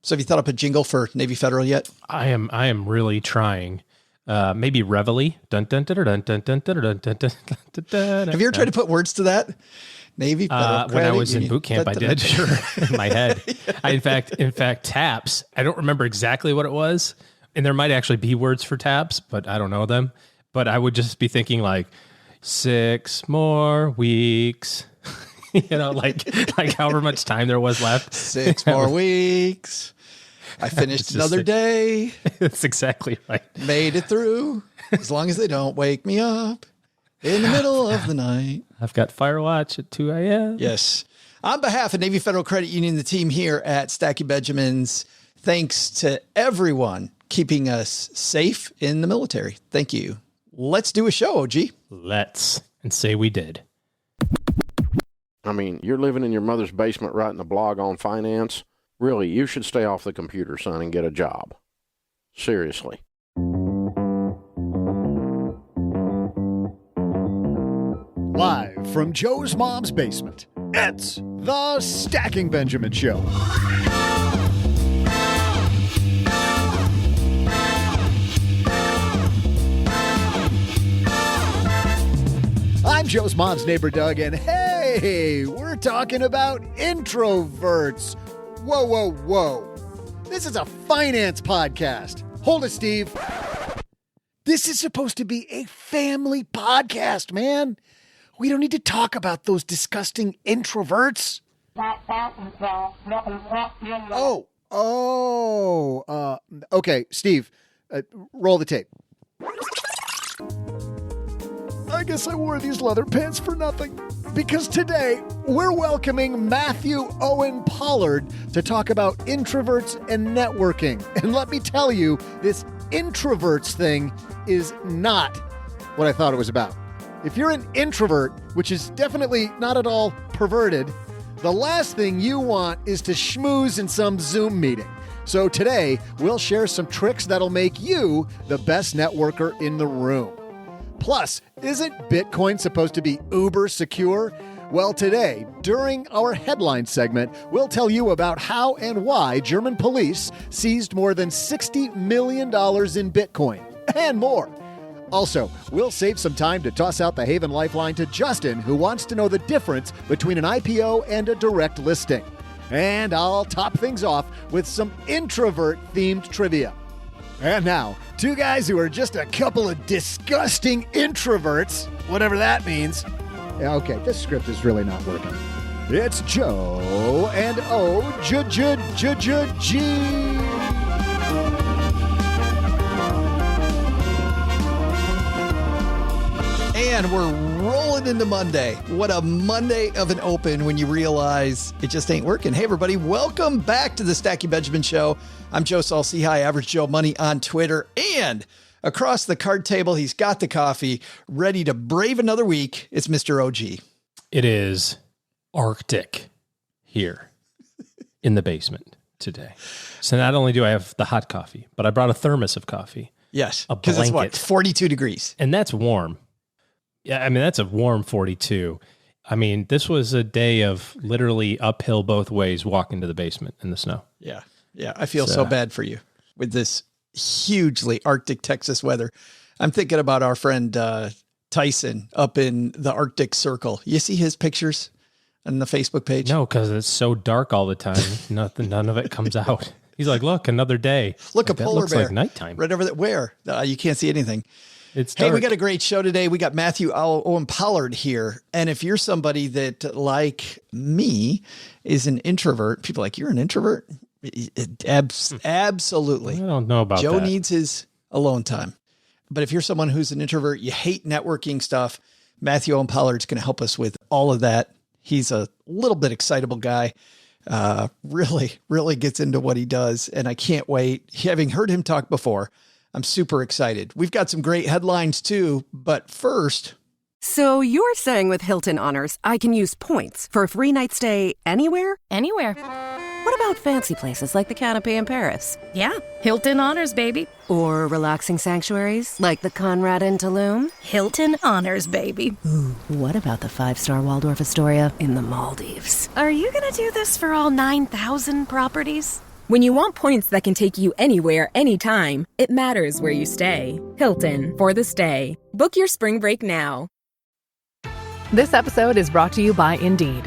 So have you thought up a jingle for Navy Federal yet? I am really trying. Maybe Reveille. Dun, dun, dun, dun, dun, dun, dun, dun, dun, dun, dun. Have you ever tried to put words to that? Navy Federal when I was in boot camp, I did. Sure, in my head. In fact, TAPS. I don't remember exactly what it was, and there might actually be words for TAPS, but I don't know them. But I would just be thinking like 6 more weeks. Like however much time there was left. 6 more weeks. I finished another day. That's exactly right. Made it through. As long as they don't wake me up in the middle of the night. I've got Firewatch at 2 a.m. Yes. On behalf of Navy Federal Credit Union, the team here at Stacky Benjamins, thanks to everyone keeping us safe in the military. Thank you. Let's do a show, OG. Let's. And say we did. I mean, you're living in your mother's basement writing a blog on finance. Really, you should stay off the computer, son, and get a job. Seriously. Live from Joe's mom's basement, it's the Stacking Benjamin Show. I'm Joe's mom's neighbor, Doug, and hey, we're talking about introverts. Whoa, whoa, whoa. This is a finance podcast. Hold it, Steve. This is supposed to be a family podcast, man. We don't need to talk about those disgusting introverts. Okay, Steve, roll the tape. I guess I wore these leather pants for nothing. Because today, we're welcoming Matthew Owen Pollard to talk about introverts and networking. And let me tell you, this introverts thing is not what I thought it was about. If you're an introvert, which is definitely not at all perverted, the last thing you want is to schmooze in some Zoom meeting. So today, we'll share some tricks that'll make you the best networker in the room. Plus, isn't Bitcoin supposed to be uber secure? Well, today, during our headline segment, we'll tell you about how and why German police seized more than $60 million in Bitcoin and more. Also, we'll save some time to toss out the Haven Lifeline to Justin, who wants to know the difference between an IPO and a direct listing. And I'll top things off with some introvert-themed trivia. And now, two guys who are just a couple of disgusting introverts, whatever that means. Okay, this script is really not working. It's Joe and O-G. And we're rolling into Monday. What a Monday of an open when you realize it just ain't working. Hey, everybody. Welcome back to the Stacky Benjamin Show. I'm Joe Saul-Sehy, Average Joe Money on Twitter. And across the card table, he's got the coffee, ready to brave another week. It's Mr. OG. It is Arctic here in the basement today. So not only do I have the hot coffee, but I brought a thermos of coffee. Yes, a because blanket. It's what, 42 degrees. And that's warm. Yeah, I mean, that's a warm 42. I mean, this was a day of literally uphill both ways walking to the basement in the snow. Yeah. Yeah. I feel so bad for you with this hugely Arctic Texas weather. I'm thinking about our friend Tyson up in the Arctic Circle. You see his pictures on the Facebook page? No, because it's so dark all the time. None of it comes out. He's like, look, another day. Look, like, a polar bear. Like nighttime. Right over there. Where? You can't see anything. It's dark. Hey, we got a great show today. We got Matthew Owen Pollard here. And if you're somebody that, like me, is an introvert, people are like, you're an introvert? Absolutely. I don't know about Joe that. needs his alone time. But if you're someone who's an introvert, you hate networking stuff, Matthew Owen Pollard's going to help us with all of that. He's a little bit excitable guy. Really gets into what he does. And I can't wait. Having heard him talk before, I'm super excited. We've got some great headlines too, but first. So you're saying with Hilton Honors, I can use points for a free night stay anywhere? Anywhere. What about fancy places like the Canopy in Paris? Yeah, Hilton Honors, baby. Or relaxing sanctuaries like the Conrad in Tulum? Hilton Honors, baby. Ooh, what about the 5-star Waldorf Astoria in the Maldives? Are you going to do this for all 9,000 properties? When you want points that can take you anywhere, anytime, it matters where you stay. Hilton for the stay. Book your spring break now. This episode is brought to you by Indeed.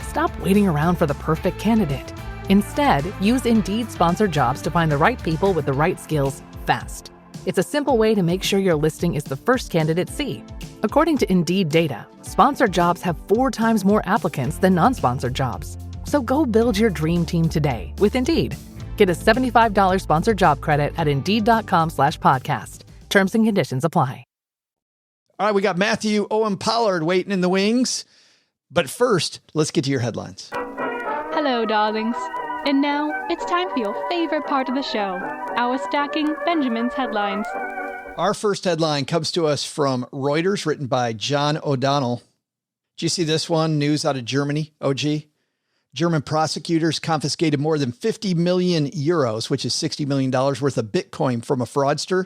Stop waiting around for the perfect candidate. Instead, use Indeed sponsored jobs to find the right people with the right skills fast. It's a simple way to make sure your listing is the first candidates see. According to Indeed data, sponsored jobs have 4 times more applicants than non-sponsored jobs. So go build your dream team today with Indeed. Get a $75 sponsored job credit at Indeed.com/podcast. Terms and conditions apply. All right, we got Matthew Owen Pollard waiting in the wings. But first, let's get to your headlines. Hello, darlings. And now it's time for your favorite part of the show, our Stacking Benjamin's headlines. Our first headline comes to us from Reuters, written by John O'Donnell. Did you see this one? News out of Germany, OG. German prosecutors confiscated more than 50 million euros, which is $60 million worth of Bitcoin from a fraudster.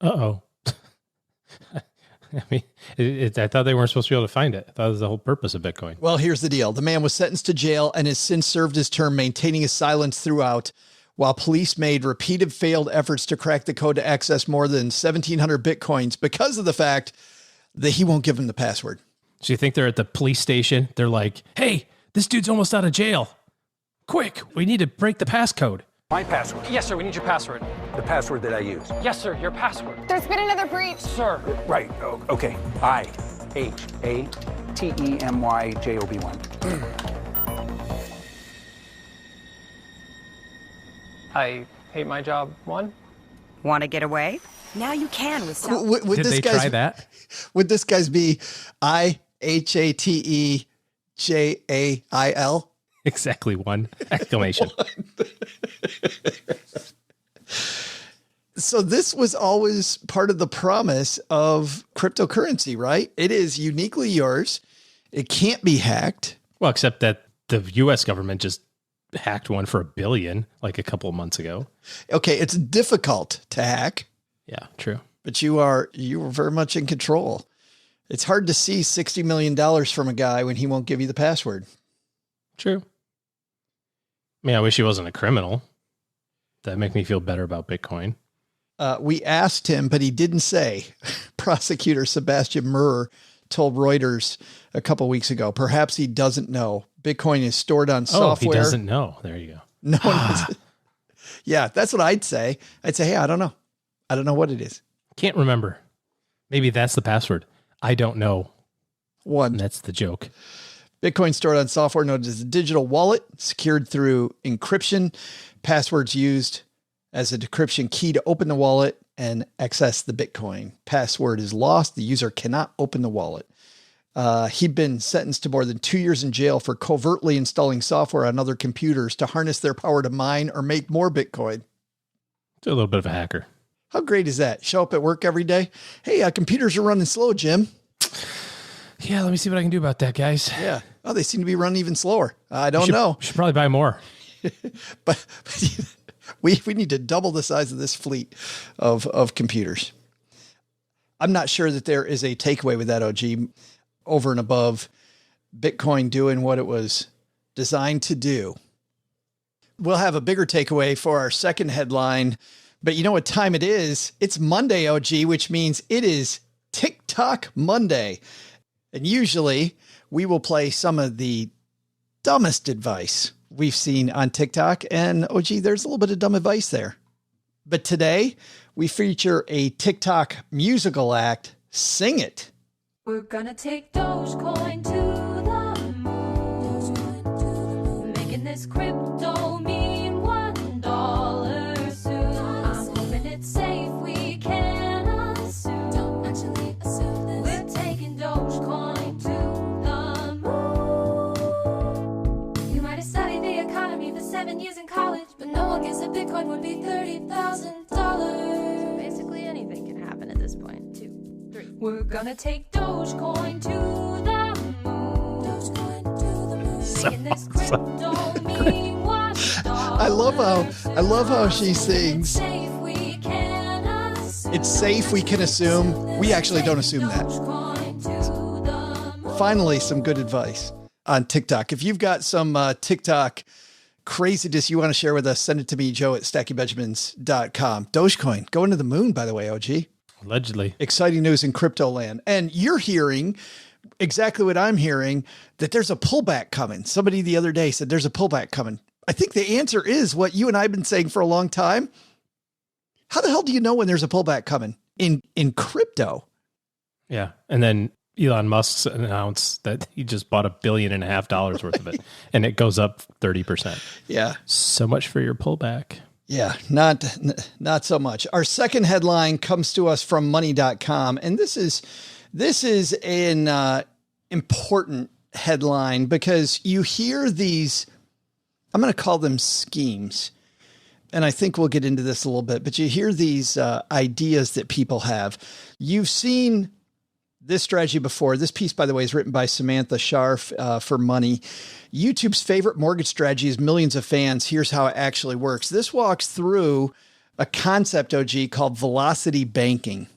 Uh-oh. I mean, I thought they weren't supposed to be able to find it. I thought it was the whole purpose of Bitcoin. Well, here's the deal. The man was sentenced to jail and has since served his term, maintaining his silence throughout, while police made repeated failed efforts to crack the code to access more than 1,700 Bitcoins because of the fact that he won't give them the password. So you think they're at the police station? They're like, hey, this dude's almost out of jail. Quick, we need to break the passcode. My password. Yes, sir, we need your password. The password that I use. Yes, sir, your password. There's been another breach. Sir. Right, okay. IHATEMYJOB1. I hate my job. 1. Want to get away? Now you can with Did they try that? Would this guy's be IHATEJAIL? Exactly 1 exclamation. So this was always part of the promise of cryptocurrency, right? It is uniquely yours. It can't be hacked. Well, except that the U.S. government just hacked one for $1 billion like a couple of months ago. Okay, it's difficult to hack. Yeah, true. But you were very much in control. It's hard to see $60 million from a guy when he won't give you the password. True. I mean, I wish he wasn't a criminal. That'd make me feel better about Bitcoin. We asked him, but he didn't say. Prosecutor Sebastian Murr told Reuters a couple weeks ago, perhaps he doesn't know. Bitcoin is stored on software. Oh, he doesn't know. There you go. No one knows. Yeah, that's what I'd say. I'd say, hey, I don't know. I don't know what it is. Can't remember. Maybe that's the password. I don't know. 1. That's the joke. Bitcoin stored on software known as a digital wallet, secured through encryption. Passwords used as a decryption key to open the wallet and access the Bitcoin. Password is lost. The user cannot open the wallet. He'd been sentenced to more than 2 years in jail for covertly installing software on other computers to harness their power to mine or make more Bitcoin. It's a little bit of a hacker. How great is that? Show up at work every day. Hey, computers are running slow, Jim. Yeah, let me see what I can do about that, guys. Yeah. Oh, they seem to be running even slower. I don't know. Should probably buy more. but we need to double the size of this fleet of computers. I'm not sure that there is a takeaway with that, OG, over and above Bitcoin doing what it was designed to do. We'll have a bigger takeaway for our second headline, but you know what time it is? It's Monday, OG, which means it is TikTok Monday. And usually we will play some of the dumbest advice we've seen on TikTok. And OG, there's a little bit of dumb advice there. But today we feature a TikTok musical act, Sing It. We're gonna take Dogecoin to the moon, making this crypto mean $1 soon. I'm hoping it's safe, we can assume. Don't actually assume this. We're taking Dogecoin to the moon. You might have studied the economy for 7 years in college, but no one guessed that Bitcoin would be $30,000. So basically anything can happen at this point. 2, 3. We're gonna take Dogecoin to the moon. Dogecoin to the moon. Making this crypto mean $1. I love how she sings. It's safe, we can assume. We actually don't assume that. Finally, some good advice on TikTok. If you've got some TikTok craziness you want to share with us, send it to me, Joe at stackingbenjamins.com. Dogecoin going to the moon, by the way, OG. Allegedly. Exciting news in crypto land. And you're hearing exactly what I'm hearing, that there's a pullback coming. Somebody the other day said there's a pullback coming. I think the answer is what you and I have been saying for a long time. How the hell do you know when there's a pullback coming in crypto? Yeah. And then Elon Musk's announced that he just bought $1.5 billion worth of it, and it goes up 30%. Yeah. So much for your pullback. Yeah, not so much. Our second headline comes to us from money.com, and this is an important headline because you hear these, I'm going to call them schemes, and I think we'll get into this a little bit, but you hear these ideas that people have. You've seen this strategy before. This piece, by the way, is written by Samantha Scharf for Money. YouTube's favorite mortgage strategy is millions of fans. Here's how it actually works. This walks through a concept, OG, called velocity banking.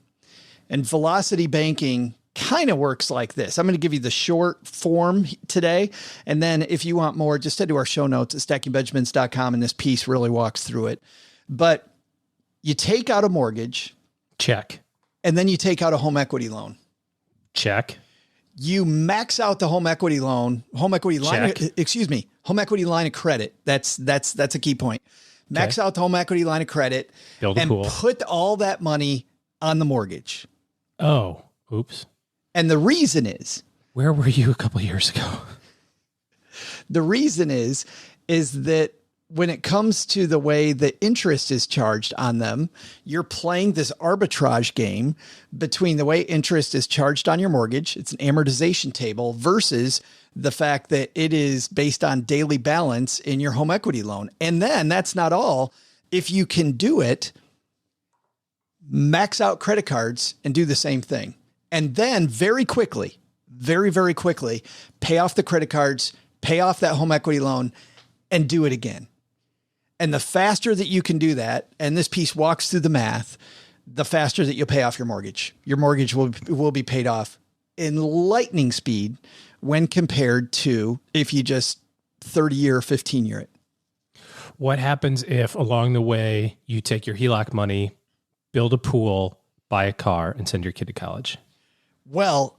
And velocity banking kind of works like this. I'm going to give you the short form today. And then if you want more, just head to our show notes at stackingbenjamins.com, and this piece really walks through it. But you take out a mortgage. Check. And then you take out a home equity loan. Check. You max out the home equity line, home equity line of credit. That's a key point. Max out the home equity line of credit. Build a pool. Put all that money on the mortgage. Oh, oops. And the reason is, where were you a couple years ago? The reason is that when it comes to the way the interest is charged on them, you're playing this arbitrage game between the way interest is charged on your mortgage. It's an amortization table versus the fact that it is based on daily balance in your home equity loan. And then that's not all. If you can do it, max out credit cards and do the same thing. And then very quickly, very, very quickly, pay off the credit cards, pay off that home equity loan, and do it again. And the faster that you can do that, and this piece walks through the math, the faster that you'll pay off your mortgage. Your mortgage will be paid off in lightning speed when compared to if you just 30-year or 15-year it. What happens if along the way you take your HELOC money, build a pool, buy a car, and send your kid to college? Well,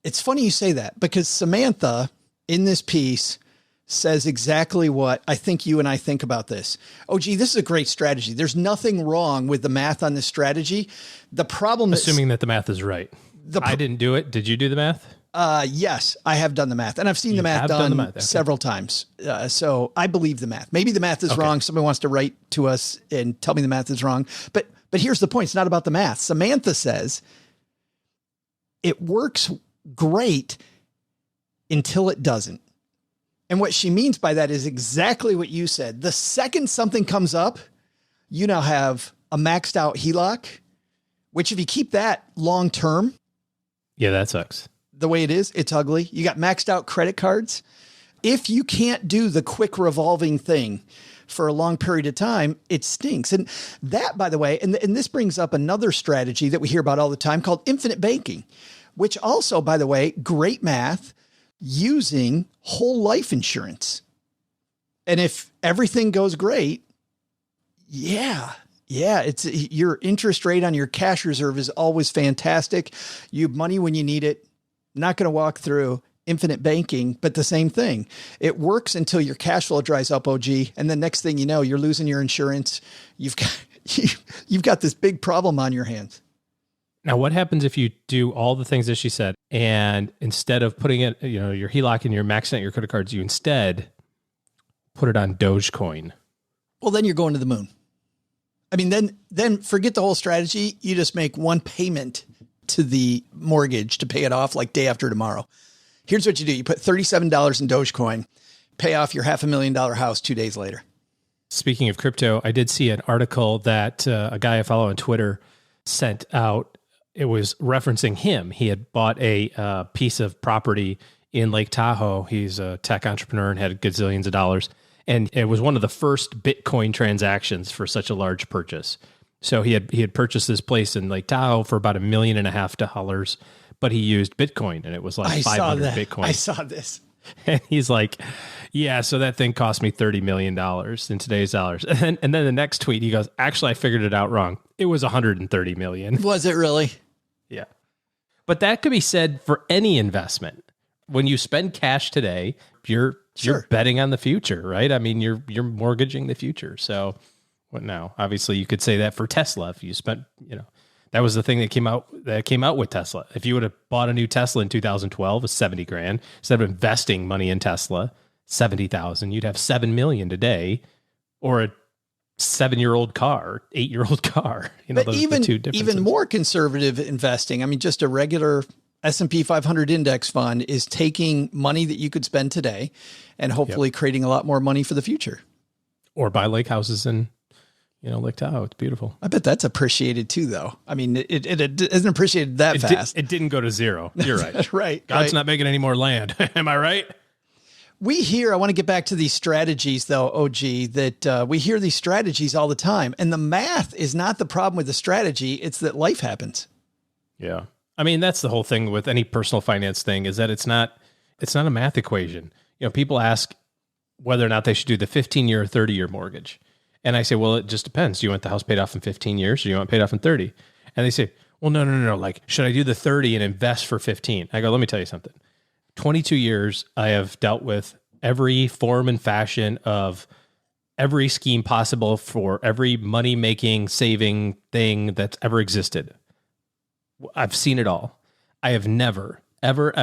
it's funny you say that because Samantha in this piece says exactly what I think you and I think about this. Oh, gee, this is a great strategy. There's nothing wrong with the math on this strategy. The problem is... Assuming that the math is right. I didn't do it. Did you do the math? Yes, I have done the math. And I've seen the math done several times. So I believe the math. Maybe the math is wrong. Somebody wants to write to us and tell me the math is wrong. But here's the point. It's not about the math. Samantha says it works great until it doesn't. And what she means by that is exactly what you said. The second something comes up, you now have a maxed out HELOC, which if you keep that long term. Yeah, that sucks. The way it is, it's ugly. You got maxed out credit cards. If you can't do the quick revolving thing for a long period of time, it stinks. And that, by the way, and this brings up another strategy that we hear about all the time called infinite banking, which also, by the way, great math, using whole life insurance. And if everything goes great, it's your interest rate on your cash reserve is always fantastic. You have money when you need it. Not going to walk through infinite banking, but the same thing. It works until your cash flow dries up, OG. And the next thing you know, you're losing your insurance. You've got this big problem on your hands. Now, what happens if you do all the things that she said, and instead of putting it, your HELOC and you're maxing out your credit cards, you instead put it on Dogecoin? Well, then you're going to the moon. I mean, then forget the whole strategy. You just make one payment to the mortgage to pay it off like day after tomorrow. Here's what you do. You put $37 in Dogecoin, pay off your $500,000 house 2 days later. Speaking of crypto, I did see an article that a guy I follow on Twitter sent out. It was referencing him. He had bought a piece of property in Lake Tahoe. He's a tech entrepreneur and had gazillions of dollars. And it was one of the first Bitcoin transactions for such a large purchase. So he had purchased this place in Lake Tahoe for about $1.5 million, but he used Bitcoin, and it was like 500 Bitcoin. I saw this. And he's like, yeah, so that thing cost me $30 million in today's dollars. And then the next tweet, he goes, actually, I figured it out wrong. It was $130 million. Was it really? Yeah. But that could be said for any investment. When you spend cash today, you're betting on the future, right? I mean, you're mortgaging the future. So what now? Obviously, you could say that for Tesla. If you spent, that was the thing that came out with Tesla. If you would have bought a new Tesla in 2012, it's $70,000. Instead of investing money in Tesla, $70,000, you'd have $7 million today, or a 7-year-old car, 8-year-old car. But even more conservative investing. I mean, just a regular S&P 500 index fund is taking money that you could spend today and hopefully creating a lot more money for the future. Or buy lake houses in, Lake Tahoe. It's beautiful. I bet that's appreciated too, though. I mean, it isn't appreciated that fast. It didn't go to zero. You're right. Right. God's not making any more land. Am I right? We hear, I want to get back to these strategies though, OG, that we hear these strategies all the time. And the math is not the problem with the strategy. It's that life happens. Yeah. I mean, that's the whole thing with any personal finance thing, is that it's not a math equation. People ask whether or not they should do the 15-year or 30-year mortgage. And I say, well, it just depends. Do you want the house paid off in 15 years or do you want it paid off in 30? And they say, well, no. Like, should I do the 30 and invest for 15? I go, let me tell you something. 22 years, I have dealt with every form and fashion of every scheme possible for every money-making, saving thing that's ever existed. I've seen it all. I have never, ever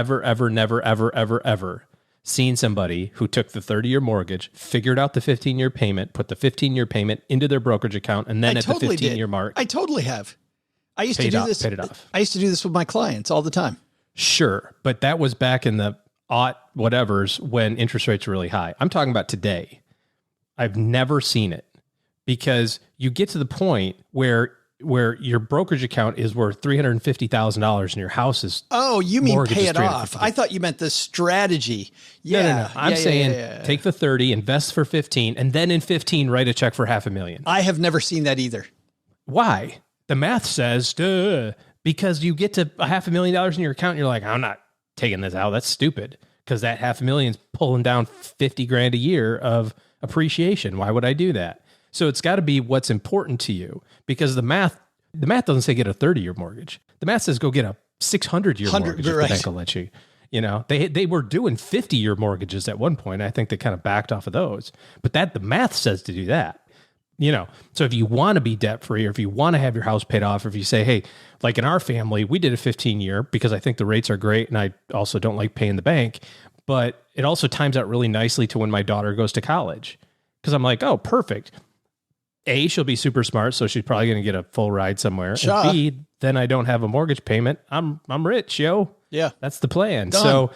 seen somebody who took the 30-year mortgage, figured out the 15-year payment, put the 15-year payment into their brokerage account, and then the 15-year mark. I totally have. I used to do this. Paid it off. I used to do this with my clients all the time. Sure, but that was back in the whatevers when interest rates were really high. I'm talking about today. I've never seen it, because you get to the point where your brokerage account is worth $350,000 and your house is you mean pay it off? I thought you meant the strategy. No. I'm saying take the 30, invest for 15, and then in 15 write a check for $500,000. I have never seen that either. Why? The math says because you get to $500,000 in your account and you're like, I'm not taking this out. That's stupid, because that $500,000 is pulling down $50,000 a year of appreciation. Why would I do that? So it's got to be what's important to you, because the math doesn't say get a 30-year mortgage. The math says go get a 600-year mortgage. If the bank will let you. They were doing 50-year mortgages at one point. I think they kind of backed off of those, but the math says to do that. So if you want to be debt free, or if you want to have your house paid off, or if you say, hey, like in our family, we did a 15-year because I think the rates are great, and I also don't like paying the bank, but it also times out really nicely to when my daughter goes to college, because I'm like, oh, perfect. A, she'll be super smart, so she's probably going to get a full ride somewhere. Sure. And B, then I don't have a mortgage payment. I'm rich, yo. Yeah. That's the plan. Done. So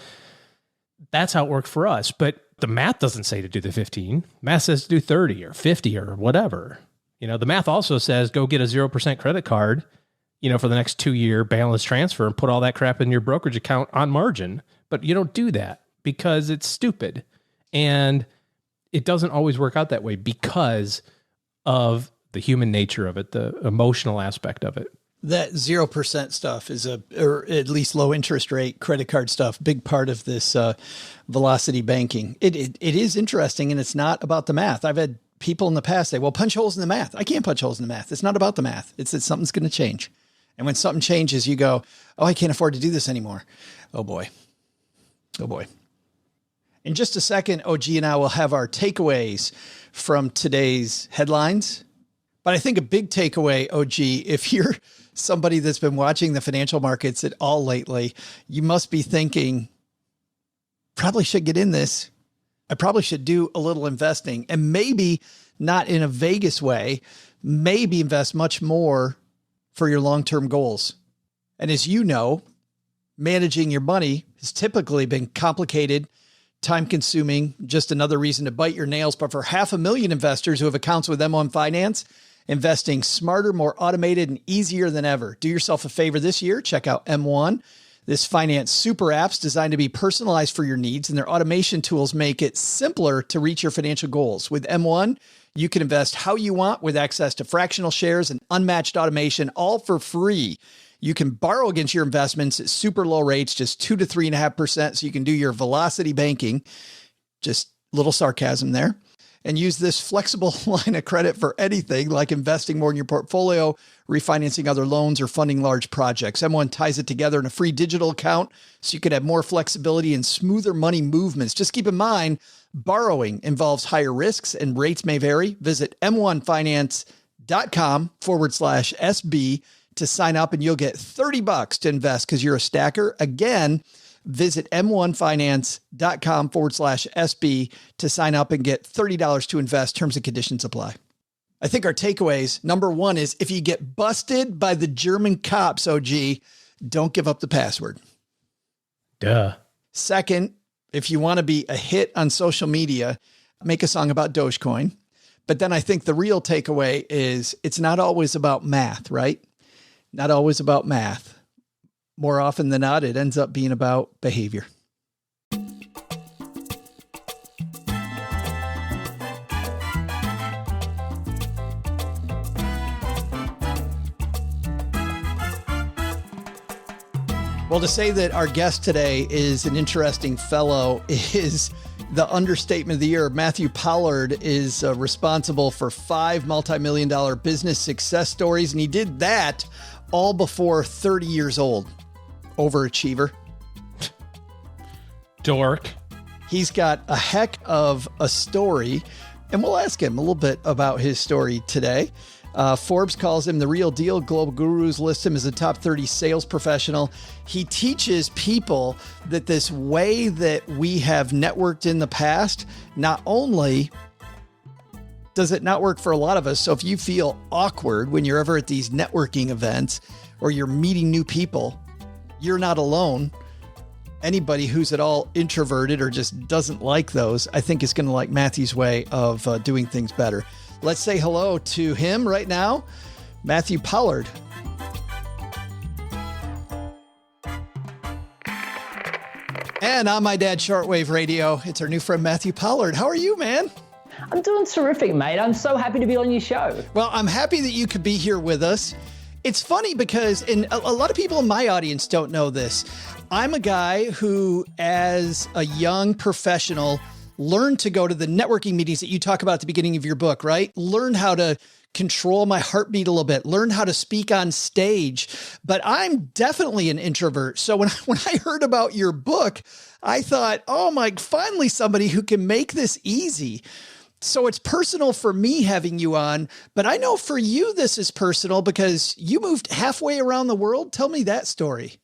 that's how it worked for us. But the math doesn't say to do the 15. Math says to do 30 or 50 or whatever. The math also says go get a 0% credit card, for the next 2-year balance transfer and put all that crap in your brokerage account on margin. But you don't do that because it's stupid. And it doesn't always work out that way because of the human nature of it, the emotional aspect of it. That 0% stuff is or at least low interest rate credit card stuff, big part of this velocity banking. It is interesting, and it's not about the math. I've had people in the past say, well, punch holes in the math. I can't punch holes in the math. It's not about the math. It's that something's going to change. And when something changes, you go, oh, I can't afford to do this anymore. Oh boy. In just a second, OG and I will have our takeaways from today's headlines. But I think a big takeaway, OG, if you're somebody that's been watching the financial markets at all lately, you must be thinking, probably should get in this. I probably should do a little investing, and maybe not in a Vegas way, maybe invest much more for your long-term goals. And as you know, managing your money has typically been complicated, time-consuming, just another reason to bite your nails. But for 500,000 investors who have accounts with M1 Finance, investing smarter, more automated, and easier than ever. Do yourself a favor this year. Check out M1. This finance super app's designed to be personalized for your needs, and their automation tools make it simpler to reach your financial goals. With M1, you can invest how you want with access to fractional shares and unmatched automation, all for free. You can borrow against your investments at super low rates, just 2 to 3.5%. So you can do your velocity banking, just little sarcasm there, and use this flexible line of credit for anything like investing more in your portfolio, refinancing other loans, or funding large projects. M1 ties it together in a free digital account so you could have more flexibility and smoother money movements. Just keep in mind, borrowing involves higher risks and rates may vary. Visit m1finance.com/SB to sign up and you'll get $30 to invest because you're a stacker. Again, visit m1finance.com/SB to sign up and get $30 to invest. Terms and conditions apply. I think our takeaways, number one is if you get busted by the German cops, OG, don't give up the password. Duh. Second, if you want to be a hit on social media, make a song about Dogecoin. But then I think the real takeaway is it's not always about math, right? Not always about math. More often than not, it ends up being about behavior. Well, to say that our guest today is an interesting fellow is the understatement of the year. Matthew Pollard is responsible for 5 multi-million-dollar business success stories, and he did that all before 30 years old. Overachiever. Dork. He's got a heck of a story, and we'll ask him a little bit about his story today. Forbes calls him the real deal. Global Gurus list him as a top 30 sales professional. He teaches people that this way that we have networked in the past, not only does it not work for a lot of us. So if you feel awkward when you're ever at these networking events or you're meeting new people, you're not alone. Anybody who's at all introverted or just doesn't like those, I think is going to like Matthew's way of doing things better. Let's say hello to him right now, Matthew Pollard. And on My Dad Shortwave Radio, it's our new friend, Matthew Pollard. How are you, man? I'm doing terrific, mate. I'm so happy to be on your show. Well, I'm happy that you could be here with us. It's funny because a lot of people in my audience don't know this. I'm a guy who, as a young professional, learned to go to the networking meetings that you talk about at the beginning of your book, right? Learn how to control my heartbeat a little bit, learn how to speak on stage. But I'm definitely an introvert. So when I heard about your book, I thought, oh my, finally somebody who can make this easy. So it's personal for me having you on, but I know for you this is personal because you moved halfway around the world. Tell me that story.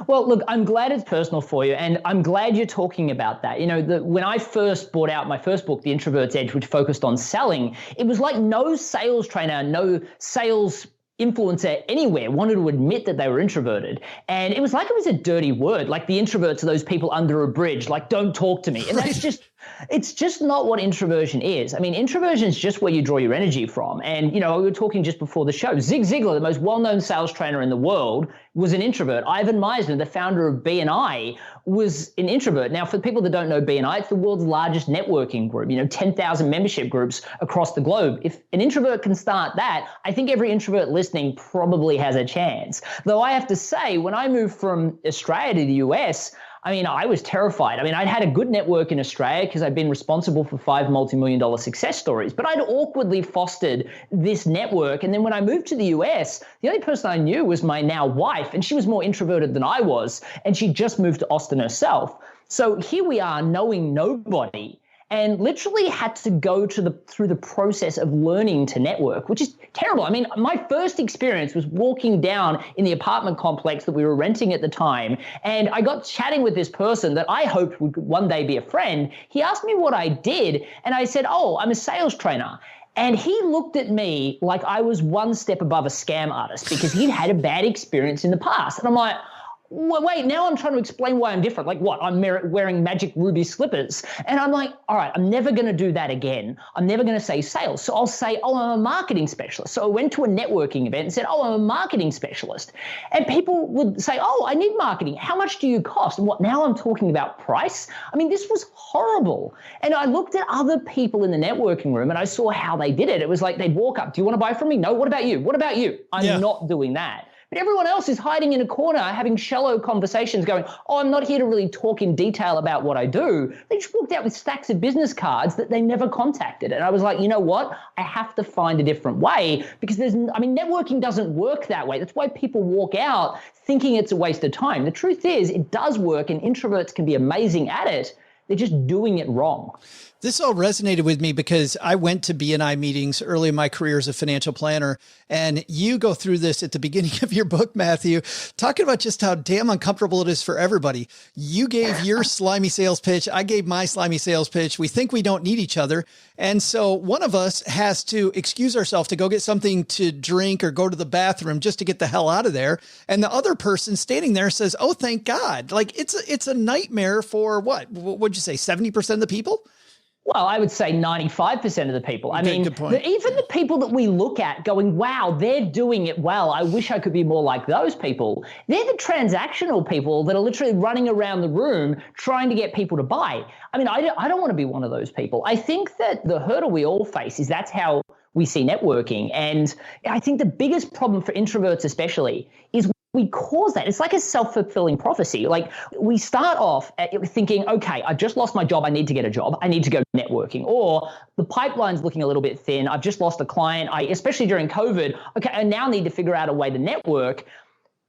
Well, look, I'm glad it's personal for you, and I'm glad you're talking about that. You know, when I first brought out my first book, The Introverts Edge, which focused on selling, it was like no sales trainer, no sales influencer anywhere wanted to admit that they were introverted. And it was like it was a dirty word, like the introverts are those people under a bridge, like don't talk to me. And that's just, it's just not what introversion is. I mean, introversion is just where you draw your energy from. And, you know, we were talking just before the show, Zig Ziglar, the most well-known sales trainer in the world, was an introvert. Ivan Meisner, the founder of BNI, was an introvert. Now, for people that don't know BNI, it's the world's largest networking group, 10,000 membership groups across the globe. If an introvert can start that, I think every introvert listening probably has a chance. Though I have to say, when I moved from Australia to the US, I mean, I was terrified. I mean, I'd had a good network in Australia because I'd been responsible for 5 multi-million-dollar success stories, but I'd awkwardly fostered this network. And then when I moved to the US, the only person I knew was my now wife, and she was more introverted than I was, and she just moved to Austin herself. So here we are knowing nobody, and literally had to go through the process of learning to network, which is terrible. I mean, my first experience was walking down in the apartment complex that we were renting at the time, and I got chatting with this person that I hoped would one day be a friend. He asked me what I did, and I said, oh, I'm a sales trainer. And he looked at me like I was one step above a scam artist because he'd had a bad experience in the past. And I'm like, well, wait, now I'm trying to explain why I'm different. Like what? I'm wearing magic ruby slippers. And I'm like, all right, I'm never going to do that again. I'm never going to say sales. So I'll say, oh, I'm a marketing specialist. So I went to a networking event and said, oh, I'm a marketing specialist. And people would say, oh, I need marketing. How much do you cost? And what? Now I'm talking about price. I mean, this was horrible. And I looked at other people in the networking room and I saw how they did it. It was like they'd walk up. Do you want to buy from me? No. What about you? What about you? I'm not doing that. But everyone else is hiding in a corner, having shallow conversations going, oh, I'm not here to really talk in detail about what I do. They just walked out with stacks of business cards that they never contacted. And I was like, you know what? I have to find a different way because networking doesn't work that way. That's why people walk out thinking it's a waste of time. The truth is it does work and introverts can be amazing at it. They're just doing it wrong. This all resonated with me because I went to BNI meetings early in my career as a financial planner. And you go through this at the beginning of your book, Matthew, talking about just how damn uncomfortable it is for everybody. You gave your slimy sales pitch. I gave my slimy sales pitch. We think we don't need each other. And so one of us has to excuse ourselves to go get something to drink or go to the bathroom just to get the hell out of there. And the other person standing there says, oh, thank God. Like it's a nightmare for what? What'd you say? 70% of the people? Well, I would say 95% of the people. I mean, even the people that we look at going, wow, they're doing it well. I wish I could be more like those people. They're the transactional people that are literally running around the room trying to get people to buy. I mean, I don't want to be one of those people. I think that the hurdle we all face is that's how we see networking. And I think the biggest problem for introverts especially is we cause that. It's like a self-fulfilling prophecy. Like we start off thinking, okay, I just lost my job. I need to get a job. I need to go networking. Or the pipeline's looking a little bit thin. I've just lost a client. Especially during COVID. Okay, I now need to figure out a way to network.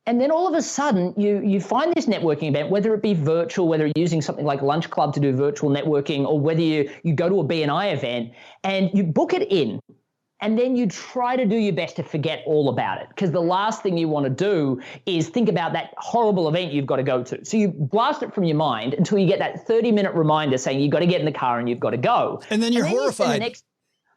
And then all of a sudden you find this networking event, whether it be virtual, whether you're using something like Lunch Club to do virtual networking, or whether you go to a BNI event and you book it in. And then you try to do your best to forget all about it, because the last thing you want to do is think about that horrible event you've got to go to. So you blast it from your mind until you get that 30-minute reminder saying you've got to get in the car and you've got to go. And then you're horrified.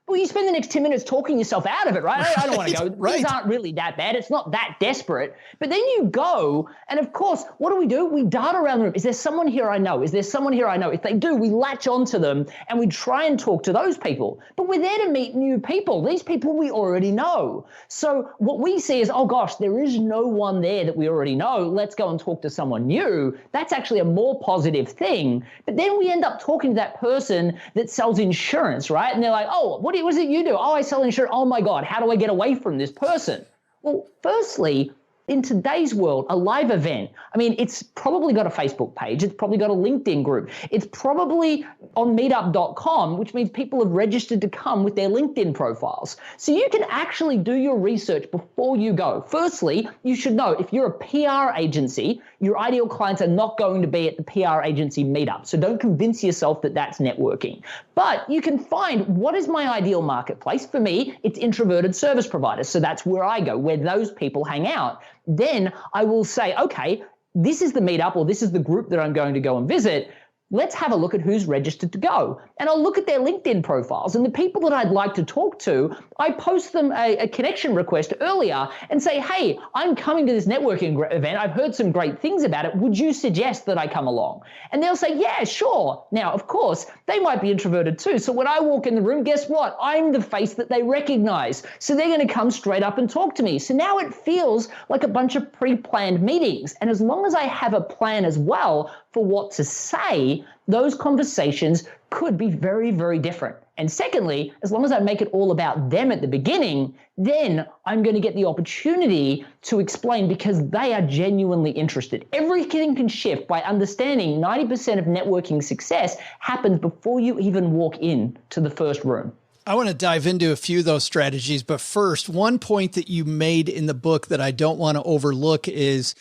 You spend the next 10 minutes talking yourself out of it, right? I don't want to go. Right. These aren't really that bad. It's not that desperate. But then you go, and of course, what do? We dart around the room. Is there someone here I know? Is there someone here I know? If they do, we latch onto them, and we try and talk to those people. But we're there to meet new people. These people we already know. So what we see is, oh gosh, there is no one there that we already know. Let's go and talk to someone new. That's actually a more positive thing. But then we end up talking to that person that sells insurance, right? And they're like, oh, what is it you do? Oh, I sell insurance. Oh my God, how do I get away from this person? Well, firstly, in today's world, a live event, I mean, it's probably got a Facebook page. It's probably got a LinkedIn group. It's probably on meetup.com, which means people have registered to come with their LinkedIn profiles. So you can actually do your research before you go. Firstly, you should know if you're a PR agency, your ideal clients are not going to be at the PR agency meetup. So don't convince yourself that that's networking. But you can find what is my ideal marketplace. For me, it's introverted service providers. So that's where I go, where those people hang out. Then I will say, okay, this is the meetup or this is the group that I'm going to go and visit. Let's have a look at who's registered to go. And I'll look at their LinkedIn profiles, and the people that I'd like to talk to, I post them a connection request earlier and say, hey, I'm coming to this networking event. I've heard some great things about it. Would you suggest that I come along? And they'll say, yeah, sure. Now, of course, they might be introverted too. So when I walk in the room, guess what? I'm the face that they recognize. So they're going to come straight up and talk to me. So now it feels like a bunch of pre-planned meetings. And as long as I have a plan as well for what to say, those conversations could be very, very different. And secondly, as long as I make it all about them at the beginning, then I'm going to get the opportunity to explain because they are genuinely interested. Everything can shift by understanding 90% of networking success happens before you even walk in to the first room. I want to dive into a few of those strategies, but first, one point that you made in the book that I don't want to overlook is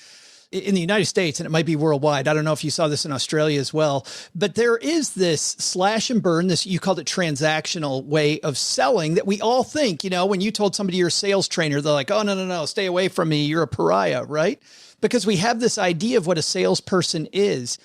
in the United States, and it might be worldwide. I don't know if you saw this in Australia as well, but there is this slash and burn, this, you called it transactional way of selling that we all think, you know, when you told somebody you're a sales trainer, they're like, oh, no, stay away from me. You're a pariah, right? Because we have this idea of what a salesperson is.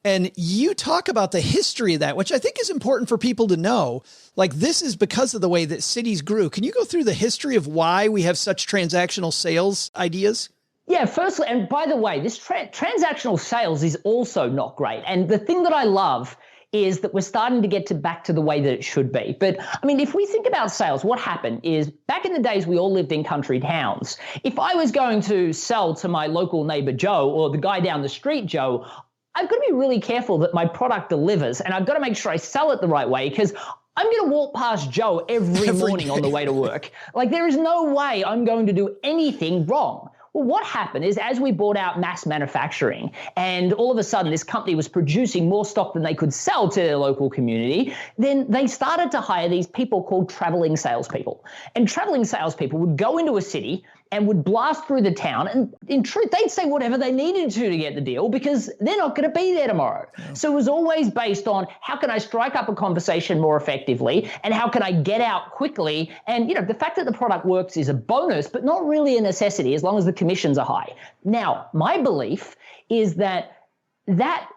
And you talk about the history of that, which I think is important for people to know. Like, this is because of the way that cities grew. Can you go through the history of why we have such transactional sales ideas? Yeah, firstly, and by the way, this transactional sales is also not great. And the thing that I love is that we're starting to get back to the way that it should be. But I mean, if we think about sales, what happened is back in the days, we all lived in country towns. If I was going to sell to my local neighbor, Joe, or the guy down the street, Joe, I've got to be really careful that my product delivers, and I've got to make sure I sell it the right way, because I'm going to walk past Joe every morning on the way to work. Like, there is no way I'm going to do anything wrong. Well, what happened is as we bought out mass manufacturing and all of a sudden this company was producing more stock than they could sell to their local community, then they started to hire these people called traveling salespeople. And traveling salespeople would go into a city and would blast through the town. And in truth, they'd say whatever they needed to get the deal because they're not going to be there tomorrow. Yeah. So it was always based on how can I strike up a conversation more effectively and how can I get out quickly. And, the fact that the product works is a bonus, but not really a necessity as long as the commissions are high. Now, my belief is that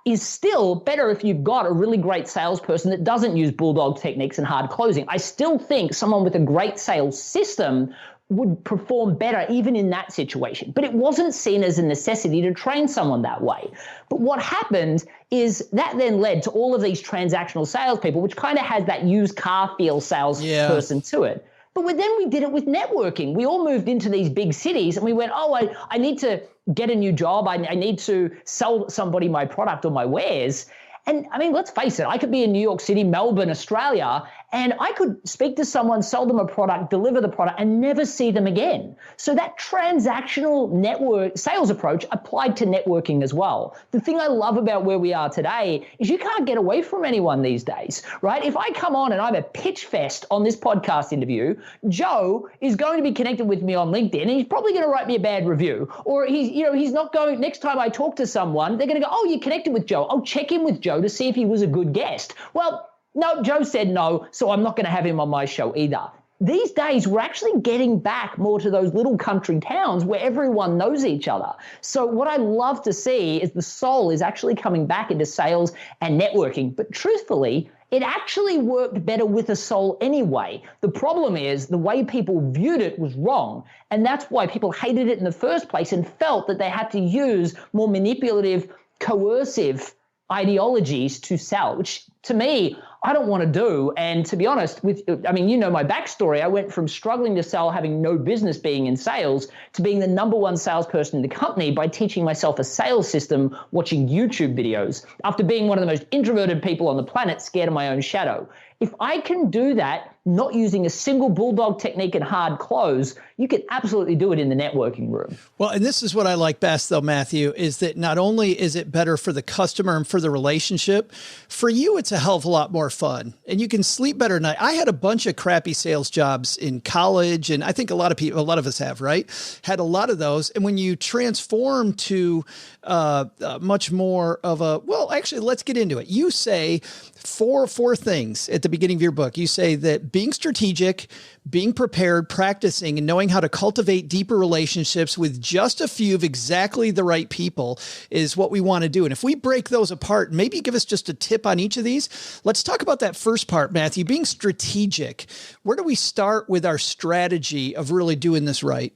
is still better if you've got a really great salesperson that doesn't use bulldog techniques and hard closing. I still think someone with a great sales system would perform better even in that situation. But it wasn't seen as a necessity to train someone that way. But what happened is that then led to all of these transactional salespeople, which kind of has that used car feel salesperson to it. But then we did it with networking. We all moved into these big cities and we went, I need to get a new job. I need to sell somebody my product or my wares. And I mean, let's face it, I could be in New York City, Melbourne, Australia, and I could speak to someone, sell them a product, deliver the product, and never see them again. So that transactional network sales approach applied to networking as well. The thing I love about where we are today is you can't get away from anyone these days, right? If I come on and I'm a pitch fest on this podcast interview, Joe is going to be connected with me on LinkedIn, and he's probably going to write me a bad review. Or he's not going, next time I talk to someone, they're going to go, oh, you're connected with Joe. I'll check in with Joe to see if he was a good guest. Well, no, Joe said no, so I'm not going to have him on my show either. These days, we're actually getting back more to those little country towns where everyone knows each other. So what I love to see is the soul is actually coming back into sales and networking. But truthfully, it actually worked better with a soul anyway. The problem is the way people viewed it was wrong. And that's why people hated it in the first place and felt that they had to use more manipulative, coercive ideologies to sell, which to me, I don't want to do. And to be honest, my backstory, I went from struggling to sell, having no business being in sales, to being the number one salesperson in the company by teaching myself a sales system, watching YouTube videos, after being one of the most introverted people on the planet, scared of my own shadow. If I can do that, not using a single bulldog technique and hard close, you can absolutely do it in the networking room. Well, and this is what I like best though, Matthew, is that not only is it better for the customer and for the relationship, for you, it's a hell of a lot more fun and you can sleep better at night. I had a bunch of crappy sales jobs in college, and I think a lot of us have, right? Had a lot of those. And when you transform to much more of actually, let's get into it. You say four things at the beginning of your book. You say that being strategic, being prepared, practicing, and knowing how to cultivate deeper relationships with just a few of exactly the right people is what we want to do. And if we break those apart, maybe give us just a tip on each of these. Let's talk about that first part, Matthew, being strategic. Where do we start with our strategy of really doing this right?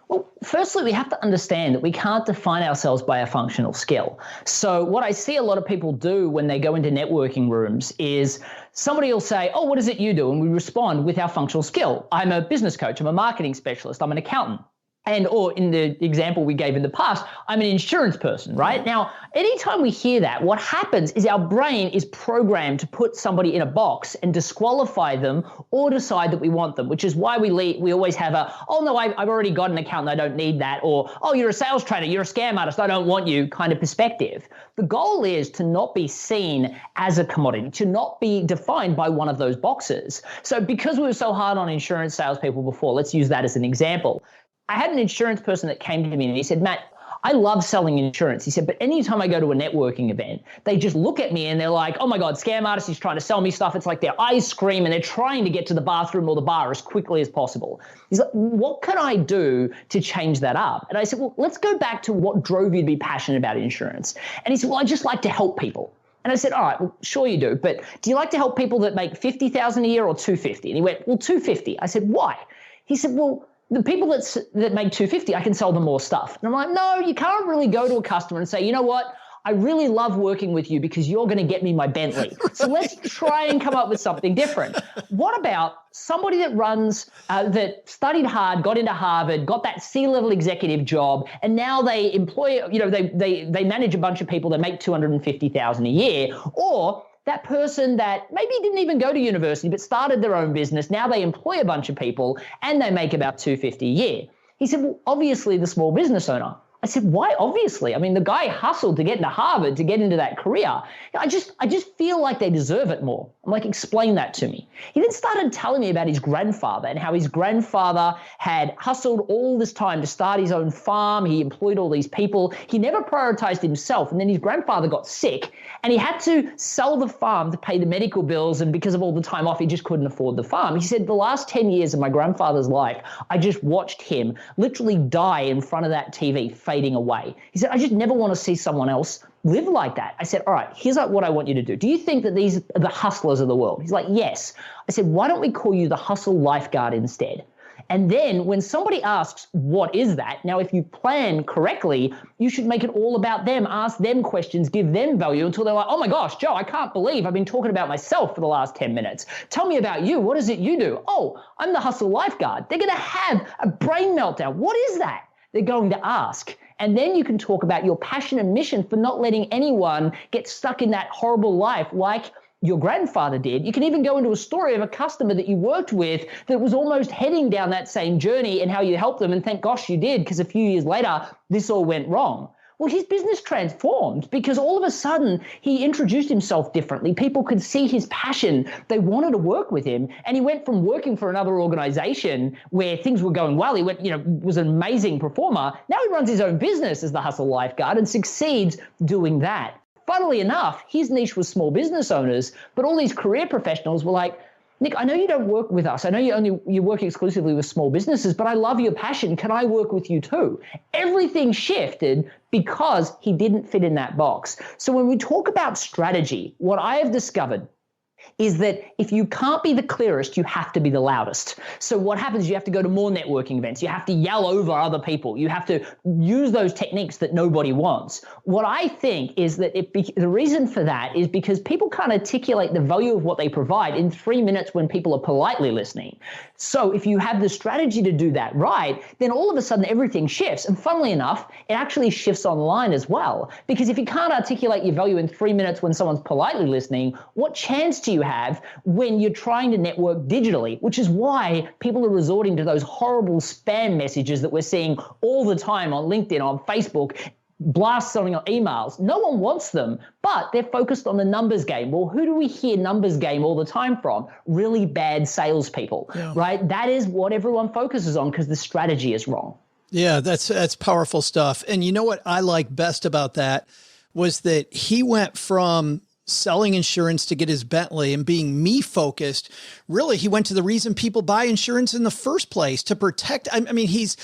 Well, firstly, we have to understand that we can't define ourselves by a functional skill. So what I see a lot of people do when they go into networking rooms is somebody will say, oh, what is it you do? And we respond with our functional skill. I'm a business coach. I'm a marketing specialist. I'm an accountant. Or in the example we gave in the past, I'm an insurance person, right? Now, anytime we hear that, what happens is our brain is programmed to put somebody in a box and disqualify them or decide that we want them, which is why we always have I've already got an accountant, I don't need that, or, oh, you're a sales trainer, you're a scam artist, I don't want you kind of perspective. The goal is to not be seen as a commodity, to not be defined by one of those boxes. So because we were so hard on insurance salespeople before, let's use that as an example. I had an insurance person that came to me and he said, Matt, I love selling insurance. He said, but anytime I go to a networking event, they just look at me and they're like, oh my God, scam artist, he's trying to sell me stuff. It's like their eyes scream and they're trying to get to the bathroom or the bar as quickly as possible. He's like, what can I do to change that up? And I said, well, let's go back to what drove you to be passionate about insurance. And he said, well, I just like to help people. And I said, all right, well, sure you do, but do you like to help people that make $50,000 a year or $250,000? And he went, well, $250,000. I said, why? He said, well, the people that make $250,000, I can sell them more stuff. And I'm like, no, you can't really go to a customer and say, you know what? I really love working with you because you're going to get me my Bentley. So let's try and come up with something different. What about somebody that runs, that studied hard, got into Harvard, got that C-level executive job, and now they employ, they manage a bunch of people that make $250,000 a year, or that person that maybe didn't even go to university but started their own business, now they employ a bunch of people and they make about $250,000 a year. He said, well, obviously the small business owner. I said, why obviously? I mean, the guy hustled to get into Harvard, to get into that career. I just feel like they deserve it more. I'm like, explain that to me. He then started telling me about his grandfather and how his grandfather had hustled all this time to start his own farm. He employed all these people. He never prioritized himself. And then his grandfather got sick and he had to sell the farm to pay the medical bills. And because of all the time off, he just couldn't afford the farm. He said, the last 10 years of my grandfather's life, I just watched him literally die in front of that TV, fading away. He said, I just never want to see someone else live like that. I said, all right, here's what I want you to do. Do you think that these are the hustlers of the world? He's like, yes. I said, why don't we call you the hustle lifeguard instead? And then when somebody asks, what is that? Now, if you plan correctly, you should make it all about them, ask them questions, give them value until they're like, oh my gosh, Joe, I can't believe I've been talking about myself for the last 10 minutes. Tell me about you. What is it you do? Oh, I'm the hustle lifeguard. They're going to have a brain meltdown. What is that? They're going to ask. And then you can talk about your passion and mission for not letting anyone get stuck in that horrible life like your grandfather did. You can even go into a story of a customer that you worked with that was almost heading down that same journey and how you helped them. And thank gosh you did, because a few years later, this all went wrong. Well, his business transformed because all of a sudden he introduced himself differently. People could see his passion. They wanted to work with him. And he went from working for another organization where things were going well. He went, was an amazing performer. Now he runs his own business as the hustle lifeguard and succeeds doing that. Funnily enough, his niche was small business owners, but all these career professionals were like, Nick, I know you don't work with us. I know you work exclusively with small businesses, but I love your passion. Can I work with you too? Everything shifted because he didn't fit in that box. So when we talk about strategy, what I have discovered is that if you can't be the clearest, you have to be the loudest. So what happens, you have to go to more networking events. You have to yell over other people. You have to use those techniques that nobody wants. What I think is that the reason for that is because people can't articulate the value of what they provide in 3 minutes when people are politely listening. So if you have the strategy to do that right, then all of a sudden everything shifts. And funnily enough, it actually shifts online as well. Because if you can't articulate your value in 3 minutes when someone's politely listening, what chance do you have when you're trying to network digitally? Which is why people are resorting to those horrible spam messages that we're seeing all the time on LinkedIn, on Facebook, blasts on emails. No one wants them, but they're focused on the numbers game. Well, who do we hear numbers game all the time from? Really bad salespeople, right? That is what everyone focuses on because the strategy is wrong. Yeah, that's powerful stuff. And you know what I like best about that was that he went from selling insurance to get his Bentley and being me focused. Really, he went to the reason people buy insurance in the first place, to protect. I mean, he's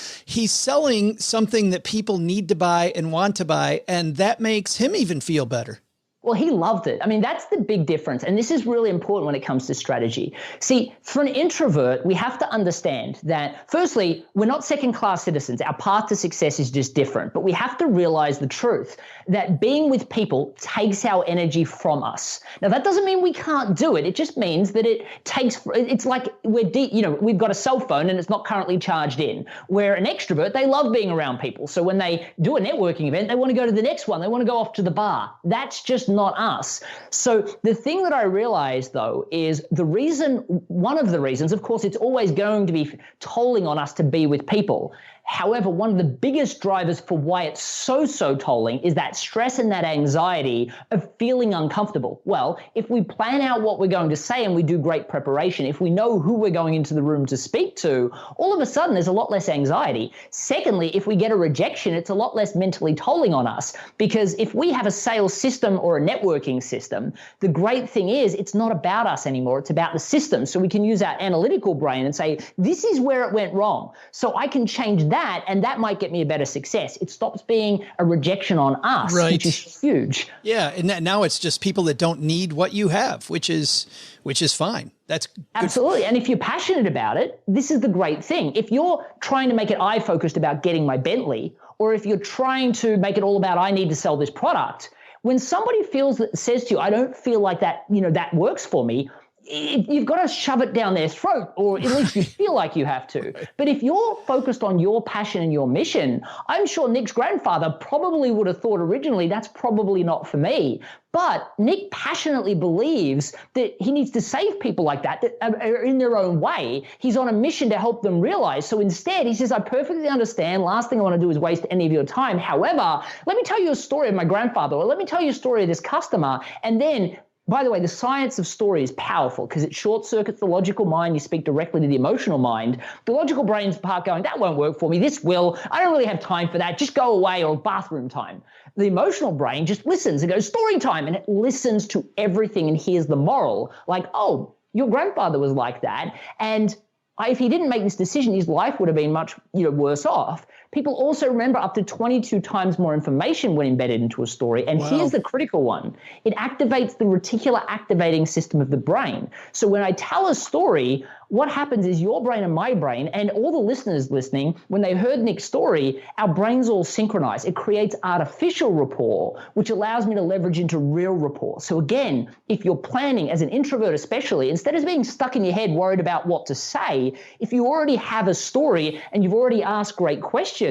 selling something that people need to buy and want to buy, and that makes him even feel better. Well, he loved it. I mean, that's the big difference. And this is really important when it comes to strategy. See, for an introvert, we have to understand that, firstly, we're not second-class citizens. Our path to success is just different. But we have to realize the truth that being with people takes our energy from us. Now, that doesn't mean we can't do it. It just means that it's like we've got a cell phone and it's not currently charged in. Where an extrovert, they love being around people. So when they do a networking event, they want to go to the next one. They want to go off to the bar. That's just not us. So the thing that I realized, though, is one of the reasons, of course, it's always going to be tolling on us to be with people. However, one of the biggest drivers for why it's so tolling is that stress and that anxiety of feeling uncomfortable. Well, if we plan out what we're going to say and we do great preparation, if we know who we're going into the room to speak to, all of a sudden there's a lot less anxiety. Secondly, if we get a rejection, it's a lot less mentally tolling on us, because if we have a sales system or a networking system, the great thing is it's not about us anymore. It's about the system. So we can use our analytical brain and say, this is where it went wrong. So I can change that, and that might get me a better success. It stops being a rejection on us, right, which is huge. Yeah, and now it's just people that don't need what you have, which is fine. That's good. Absolutely. And if you're passionate about it, this is the great thing. If you're trying to make it eye-focused about getting my Bentley, or if you're trying to make it all about I need to sell this product, when somebody says to you, I don't feel like that, that works for me, you've got to shove it down their throat, or at least you feel like you have to. But if you're focused on your passion and your mission, I'm sure Nick's grandfather probably would have thought originally, that's probably not for me. But Nick passionately believes that he needs to save people like that are in their own way. He's on a mission to help them realize. So instead, he says, I perfectly understand. Last thing I want to do is waste any of your time. However, let me tell you a story of my grandfather, or let me tell you a story of this customer. And then, by the way, the science of story is powerful because it short circuits the logical mind. You speak directly to the emotional mind. The logical brain's part going, that won't work for me. This will. I don't really have time for that. Just go away, or bathroom time. The emotional brain just listens and goes, story time. And it listens to everything and hears the moral. Like, oh, your grandfather was like that. And if he didn't make this decision, his life would have been much worse off. People also remember up to 22 times more information when embedded into a story. And here's the critical one. It activates the reticular activating system of the brain. So when I tell a story, what happens is your brain and my brain and all the listeners listening, when they heard Nick's story, our brains all synchronize. It creates artificial rapport, which allows me to leverage into real rapport. So again, if you're planning as an introvert especially, instead of being stuck in your head worried about what to say, if you already have a story and you've already asked great questions,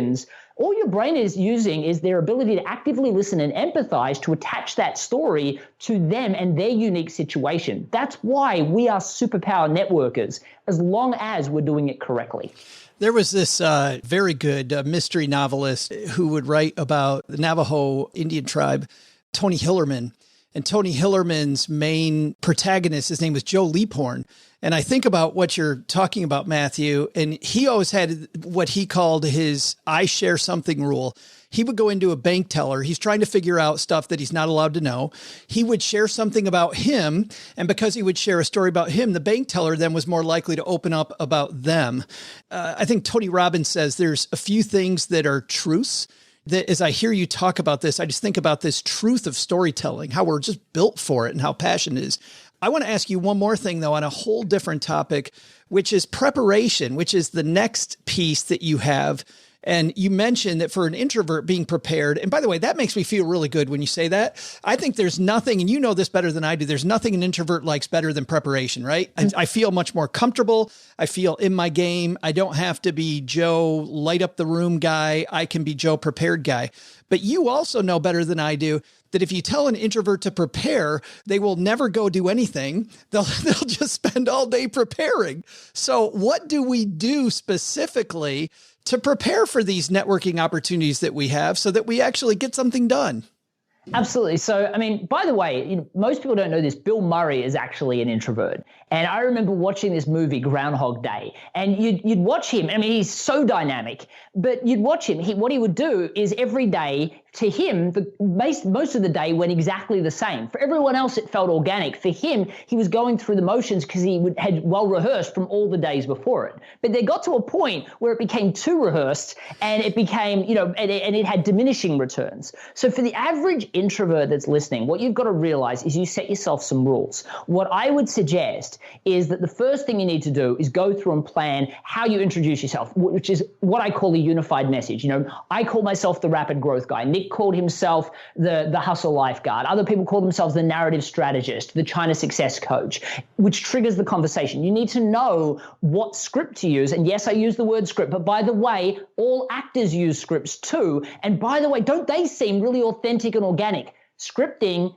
all your brain is using is their ability to actively listen and empathize to attach that story to them and their unique situation. That's why we are superpower networkers, as long as we're doing it correctly. There was this very good mystery novelist who would write about the Navajo Indian tribe, Tony Hillerman. And Tony Hillerman's main protagonist, his name was Joe Leaphorn. And I think about what you're talking about, Matthew, and he always had what he called his I share something rule. He would go into a bank teller. He's trying to figure out stuff that he's not allowed to know. He would share something about him. And because he would share a story about him, the bank teller then was more likely to open up about them. I think Tony Robbins says there's a few things that are truths. That as I hear you talk about this, I just think about this truth of storytelling, how we're just built for it and how passion is. I want to ask you one more thing, though, on a whole different topic, which is preparation, which is the next piece that you have. And you mentioned that for an introvert being prepared, and by the way, that makes me feel really good when you say that. I think there's nothing, and you know this better than I do, there's nothing an introvert likes better than preparation, right? I feel much more comfortable. I feel in my game. I don't have to be Joe light up the room guy. I can be Joe prepared guy. But you also know better than I do that if you tell an introvert to prepare, they will never go do anything. They'll just spend all day preparing. So what do we do specifically to prepare for these networking opportunities that we have so that we actually get something done? Absolutely. So, I mean, by the way, most people don't know this. Bill Murray is actually an introvert. And I remember watching this movie, Groundhog Day, and you'd watch him. I mean, he's so dynamic, but you'd watch him. What he would do is every day, to him, most of the day went exactly the same. For everyone else, it felt organic. For him, he was going through the motions because he had well rehearsed from all the days before it. But they got to a point where it became too rehearsed, and it became, and it had diminishing returns. So for the average introvert that's listening, what you've got to realize is you set yourself some rules. What I would suggest is that the first thing you need to do is go through and plan how you introduce yourself, which is what I call a unified message. I call myself the rapid growth guy. Nick called himself the hustle lifeguard. Other people call themselves the narrative strategist, the China success coach, which triggers the conversation. You need to know what script to use. And yes, I use the word script, but by the way, all actors use scripts too. And by the way, don't they seem really authentic and organic? Scripting,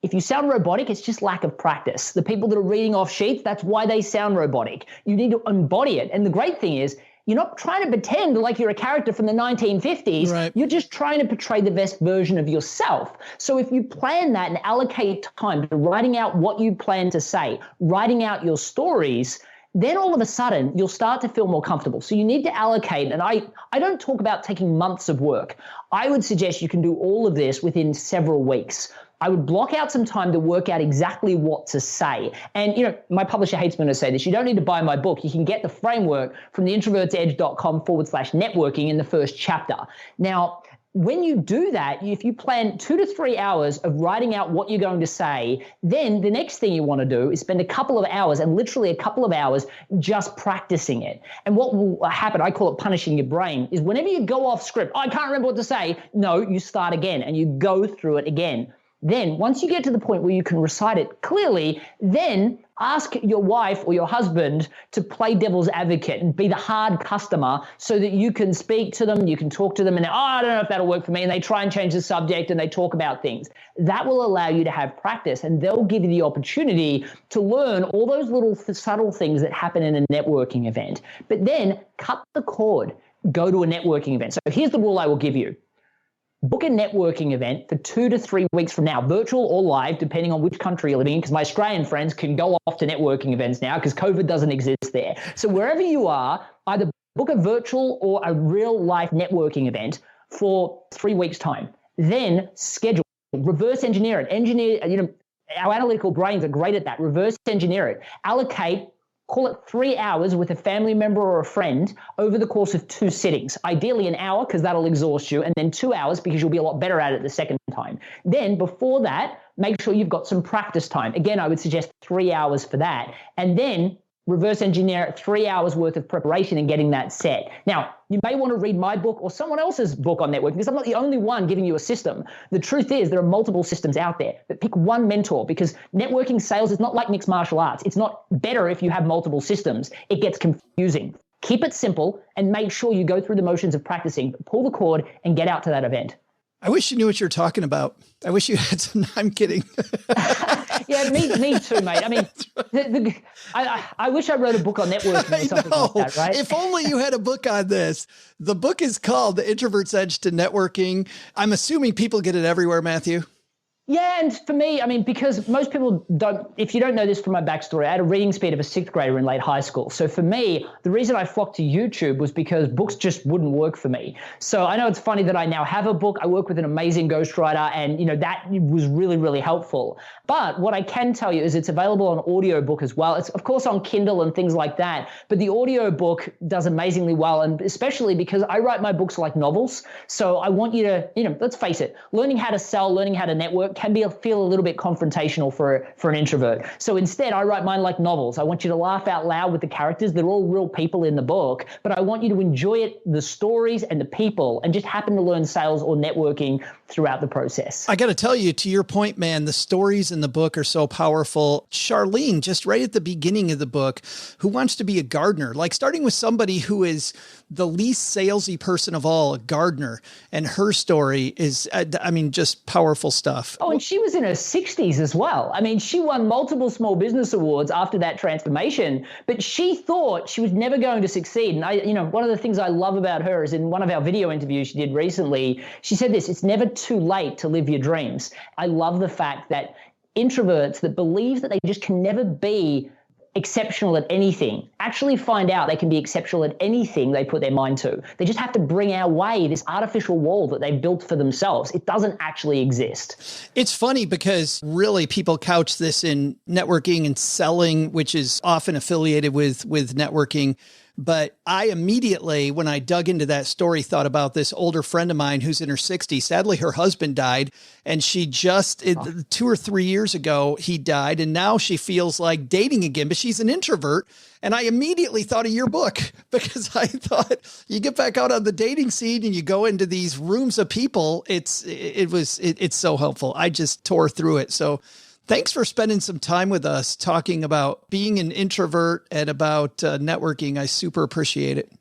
if you sound robotic, it's just lack of practice. The people that are reading off sheets, that's why they sound robotic. You need to embody it. And the great thing is, you're not trying to pretend like you're a character from the 1950s. Right. You're just trying to portray the best version of yourself. So if you plan that and allocate time to writing out what you plan to say, writing out your stories, then all of a sudden you'll start to feel more comfortable. So you need to allocate, and I don't talk about taking months of work. I would suggest you can do all of this within several weeks. I would block out some time to work out exactly what to say. And, my publisher hates me when I say this. You don't need to buy my book. You can get the framework from theintrovertsedge.com/networking in the first chapter. Now, when you do that, if you plan 2 to 3 hours of writing out what you're going to say, then the next thing you want to do is spend a couple of hours, and literally a couple of hours, just practicing it. And what will happen, I call it punishing your brain, is whenever you go off script, I can't remember what to say. No, you start again and you go through it again. Then once you get to the point where you can recite it clearly, then ask your wife or your husband to play devil's advocate and be the hard customer so that you can speak to them, you can talk to them, and I don't know if that'll work for me, and they try and change the subject and they talk about things. That will allow you to have practice, and they'll give you the opportunity to learn all those little subtle things that happen in a networking event. But then cut the cord, go to a networking event. So here's the rule I will give you. Book a networking event for 2 to 3 weeks from now, virtual or live, depending on which country you're living in, because my Australian friends can go off to networking events now because COVID doesn't exist there. So wherever you are, either book a virtual or a real life networking event for 3 weeks' time. Then schedule, reverse engineer it. Our analytical brains are great at that. Reverse engineer it. Allocate, call it 3 hours with a family member or a friend over the course of 2 sittings. Ideally an hour, because that'll exhaust you, and then 2 hours because you'll be a lot better at it the second time. Then before that, make sure you've got some practice time. Again, I would suggest 3 hours for that. And then reverse engineer 3 hours worth of preparation and getting that set. Now, you may want to read my book or someone else's book on networking because I'm not the only one giving you a system. The truth is there are multiple systems out there, but pick one mentor because networking sales is not like mixed martial arts. It's not better if you have multiple systems. It gets confusing. Keep it simple and make sure you go through the motions of practicing, pull the cord and get out to that event. I wish you knew what you're talking about. I wish you had some. I'm kidding. Yeah, me too, mate. I mean, I wish I wrote a book on networking or something like that, right? If only you had a book on this. The book is called The Introvert's Edge to Networking. I'm assuming people get it everywhere, Matthew. Yeah, and for me, I mean, because most people don't, if you don't know this from my backstory, I had a reading speed of a 6th grader in late high school. So for me, the reason I flocked to YouTube was because books just wouldn't work for me. So I know it's funny that I now have a book. I work with an amazing ghostwriter and, that was really, really helpful. But what I can tell you is it's available on audiobook as well. It's, of course, on Kindle and things like that. But the audiobook does amazingly well, and especially because I write my books like novels. So I want you to, let's face it, learning how to sell, learning how to network can feel a little bit confrontational for an introvert. So instead, I write mine like novels. I want you to laugh out loud with the characters. They're all real people in the book, but I want you to enjoy it, the stories and the people, and just happen to learn sales or networking throughout the process. I got to tell you, to your point, man, the stories in the book are so powerful. Charlene, just right at the beginning of the book, who wants to be a gardener, like starting with somebody who is the least salesy person of all, a gardener, and her story is, just powerful stuff. Oh, and she was in her 60s as well. I mean, she won multiple small business awards after that transformation, but she thought she was never going to succeed. And one of the things I love about her is in one of our video interviews she did recently, she said this: it's never too late to live your dreams. I love the fact that introverts that believe that they just can never be exceptional at anything actually find out they can be exceptional at anything they put their mind to. They just have to bring our way this artificial wall that they've built for themselves. It doesn't actually exist. It's funny because really people couch this in networking and selling, which is often affiliated with networking. But I immediately, when I dug into that story, thought about this older friend of mine who's in her 60s. Sadly, her husband died, and she 2 or 3 years ago, he died, and now she feels like dating again, but she's an introvert. And I immediately thought of your book because I thought you get back out on the dating scene and you go into these rooms of people. It's so helpful. I just tore through it. So thanks for spending some time with us talking about being an introvert and about networking. I super appreciate it.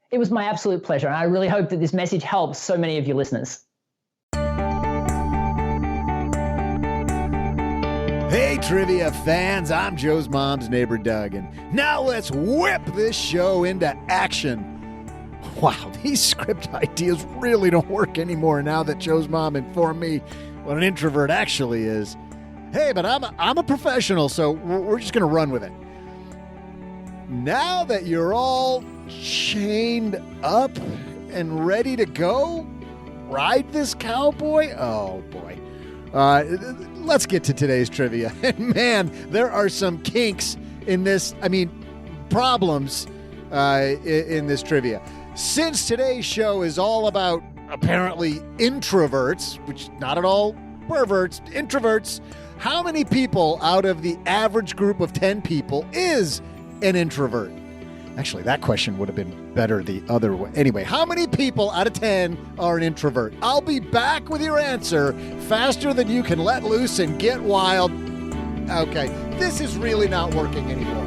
It was my absolute pleasure. And I really hope that this message helps so many of your listeners. Hey, trivia fans, I'm Joe's mom's neighbor, Doug, and now let's whip this show into action. Wow, these script ideas really don't work anymore now that Joe's mom informed me what an introvert actually is. Hey, but I'm a professional, so we're just going to run with it. Now that you're all chained up and ready to go, ride this cowboy? Oh, boy. Let's get to today's trivia. And man, there are some kinks in this, problems in this trivia. Since today's show is all about apparently introverts, which not at all perverts, introverts, how many people out of the average group of 10 people is an introvert? Actually, that question would have been better the other way. Anyway, how many people out of 10 are an introvert? I'll be back with your answer faster than you can let loose and get wild. Okay, this is really not working anymore.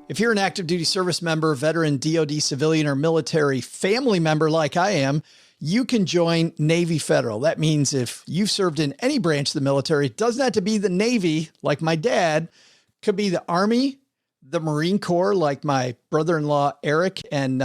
If you're an active duty service member, veteran, DoD civilian, or military family member like I am, you can join Navy Federal. That means if you've served in any branch of the military, it doesn't have to be the Navy like my dad. Could be the Army, the Marine Corps, like my brother-in-law, Eric, and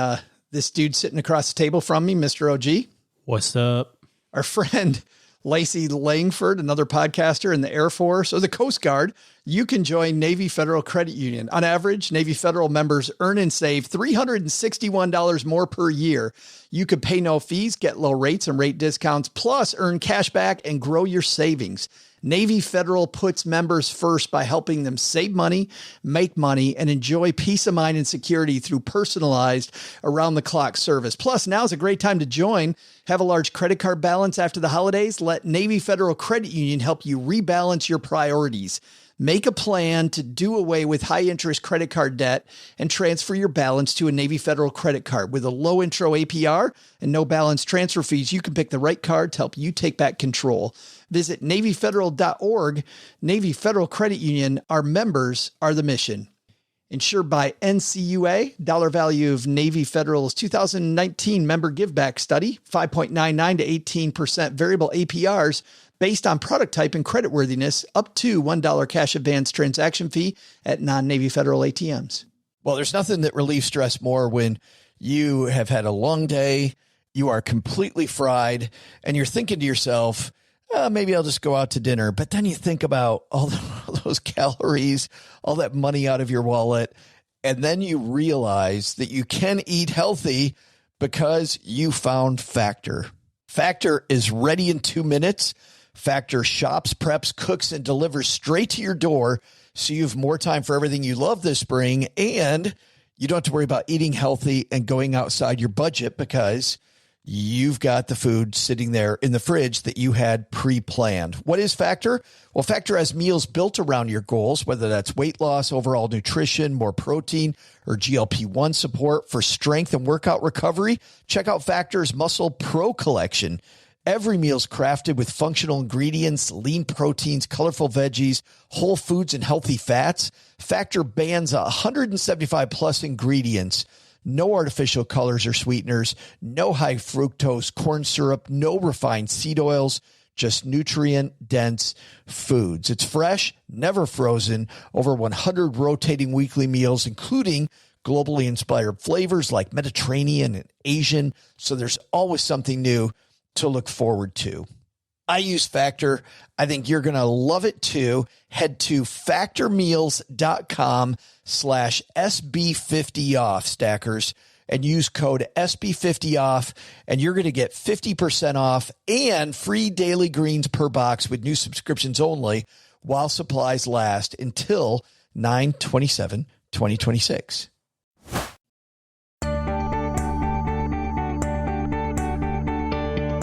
this dude sitting across the table from me, Mr. OG. What's up? Our friend, Lacey Langford, another podcaster in the Air Force or the Coast Guard. You can join Navy Federal Credit Union. On average, Navy Federal members earn and save $361 more per year. You could pay no fees, get low rates and rate discounts, plus earn cash back and grow your savings. Navy Federal puts members first by helping them save money, make money, and enjoy peace of mind and security through personalized around-the-clock service. Plus, now's a great time to join. Have a large credit card balance after the holidays? Let Navy Federal Credit Union help you rebalance your priorities. Make a plan to do away with high-interest credit card debt and transfer your balance to a Navy Federal credit card. With a low intro APR and no balance transfer fees, you can pick the right card to help you take back control. Visit NavyFederal.org. Navy Federal Credit Union. Our members are the mission. Insured by NCUA, dollar value of Navy Federal's 2019 member giveback study, 5.99 to 18% variable APRs based on product type and creditworthiness, up to $1 cash advance transaction fee at non-Navy Federal ATMs. Well, there's nothing that relieves stress more when you have had a long day, you are completely fried, and you're thinking to yourself, maybe I'll just go out to dinner. But then you think about all those calories, all that money out of your wallet, and then you realize that you can eat healthy because you found Factor. Factor is ready in 2 minutes. Factor shops, preps, cooks, and delivers straight to your door, so you have more time for everything you love this spring, and you don't have to worry about eating healthy and going outside your budget because you've got the food sitting there in the fridge that you had pre-planned. What is Factor? Well, Factor has meals built around your goals, whether that's weight loss, overall nutrition, more protein, or GLP-1 support for strength and workout recovery. Check out Factor's Muscle Pro collection. Every meal's crafted with functional ingredients, lean proteins, colorful veggies, whole foods, and healthy fats. Factor bans 175 plus ingredients. No artificial colors or sweeteners, no high fructose corn syrup, no refined seed oils, just nutrient-dense foods. It's fresh, never frozen, over 100 rotating weekly meals, including globally inspired flavors like Mediterranean and Asian, so there's always something new to look forward to. I use Factor. I think you're going to love it too. Head to factormeals.com/SB50off, stackers, and use code SB50off, and you're going to get 50% off and free daily greens per box with new subscriptions only while supplies last until 9/27/2026.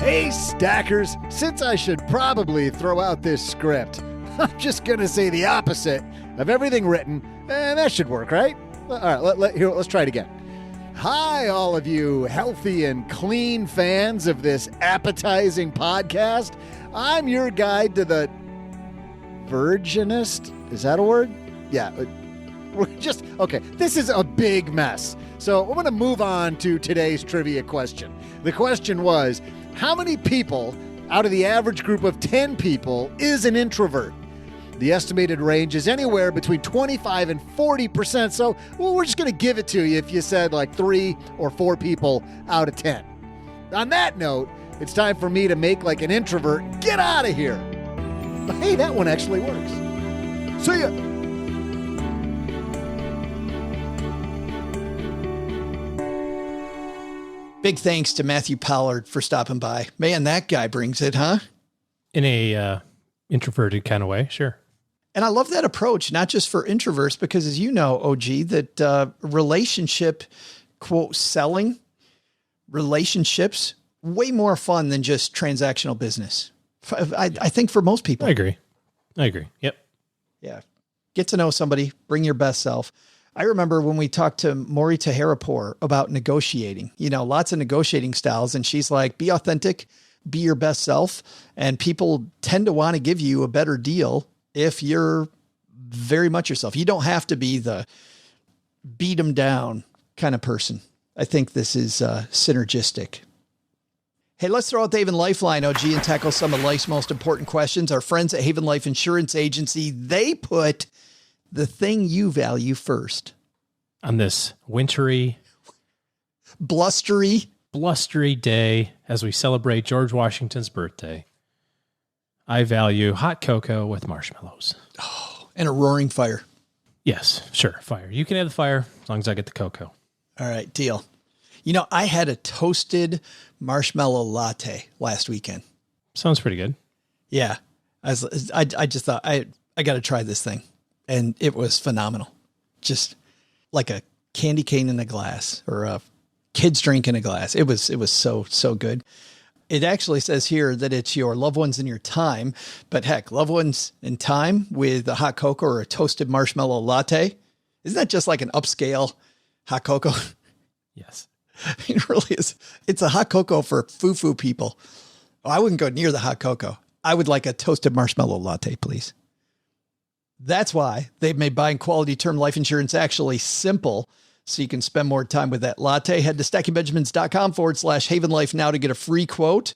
Hey, stackers, since I should probably throw out this script, I'm just going to say the opposite of everything written, and that should work, right? All right, let's try it again. Hi, all of you healthy and clean fans of this appetizing podcast. I'm your guide to the virginist. Is that a word? Yeah. Okay, this is a big mess. So we're going to move on to today's trivia question. The question was, how many people out of the average group of 10 people is an introvert? The estimated range is anywhere between 25 and 40%. So we're just going to give it to you if you said like 3 or 4 people out of 10. On that note, it's time for me to make like an introvert get out of here. But hey, that one actually works. See ya. Big thanks to Matthew Pollard for stopping by. Man, that guy brings it, huh? In a introverted kind of way, sure. And I love that approach, not just for introverts, because as you know, OG, that relationship, quote, selling, relationships, way more fun than just transactional business. I think for most people. I agree. Yep. Yeah. Get to know somebody, bring your best self. I remember when we talked to Maury Taherapur about negotiating, lots of negotiating styles. And she's like, be authentic, be your best self. And people tend to want to give you a better deal if you're very much yourself. You don't have to be the beat them down kind of person. I think this is synergistic. Hey, let's throw out the Haven Lifeline, OG, and tackle some of life's most important questions. Our friends at Haven Life Insurance Agency, they put the thing you value first. On this wintry, blustery day as we celebrate George Washington's birthday, I value hot cocoa with marshmallows. Oh, and a roaring fire. Yes, sure, fire. You can have the fire as long as I get the cocoa. All right, deal. I had a toasted marshmallow latte last weekend. Sounds pretty good. Yeah. I just thought I got to try this thing. And it was phenomenal. Just like a candy cane in a glass or a kid's drink in a glass. It was so good. It actually says here that it's your loved ones and your time, but heck, loved ones and time with a hot cocoa or a toasted marshmallow latte. Isn't that just like an upscale hot cocoa? Yes. It really is. It's a hot cocoa for foo-foo people. Oh, I wouldn't go near the hot cocoa. I would like a toasted marshmallow latte, please. That's why they've made buying quality term life insurance actually simple, so you can spend more time with that latte. Head to stackingbenjamins.com/Haven Life now to get a free quote.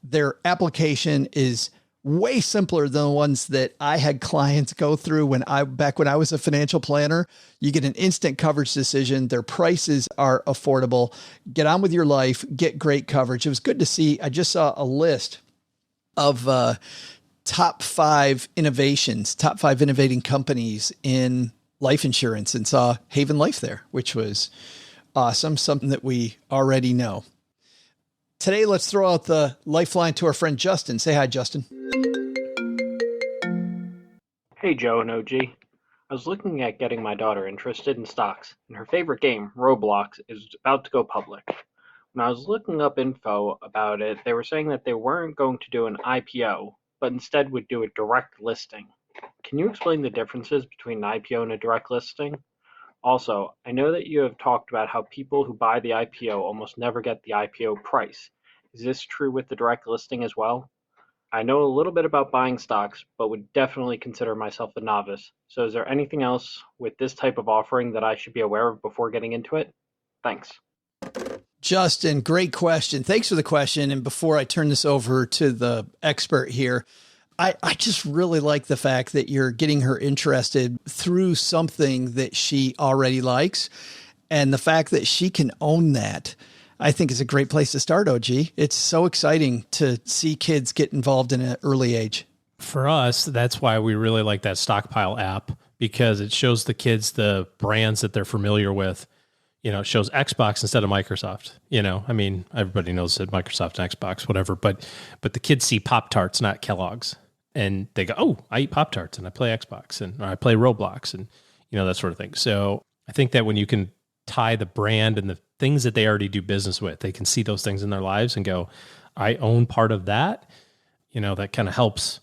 Their application is way simpler than the ones that I had clients go through back when I was a financial planner. You get an instant coverage decision. Their prices are affordable. Get on with your life, get great coverage. It was good to see. I just saw a list of top 5 innovating companies in life insurance and saw Haven Life there, which was awesome. Something that we already know. Today, let's throw out the lifeline to our friend Justin. Say hi, Justin. Hey, Joe and OG. I was looking at getting my daughter interested in stocks, and her favorite game, Roblox, is about to go public. When I was looking up info about it, they were saying that they weren't going to do an IPO, but instead would do a direct listing. Can you explain the differences between an IPO and a direct listing? Also, I know that you have talked about how people who buy the IPO almost never get the IPO price. Is this true with the direct listing as well? I know a little bit about buying stocks, but would definitely consider myself a novice. So is there anything else with this type of offering that I should be aware of before getting into it? Thanks. Justin, great question. Thanks for the question. And before I turn this over to the expert here, I just really like the fact that you're getting her interested through something that she already likes. And the fact that she can own that, I think, is a great place to start, OG. It's so exciting to see kids get involved in an early age. For us, that's why we really like that Stockpile app, because it shows the kids the brands that they're familiar with. It shows Xbox instead of Microsoft. Everybody knows that Microsoft and Xbox, whatever, but the kids see Pop-Tarts, not Kellogg's. And they go, oh, I eat Pop-Tarts and I play Xbox or I play Roblox and, that sort of thing. So I think that when you can tie the brand and the things that they already do business with, they can see those things in their lives and go, I own part of that. That kind of helps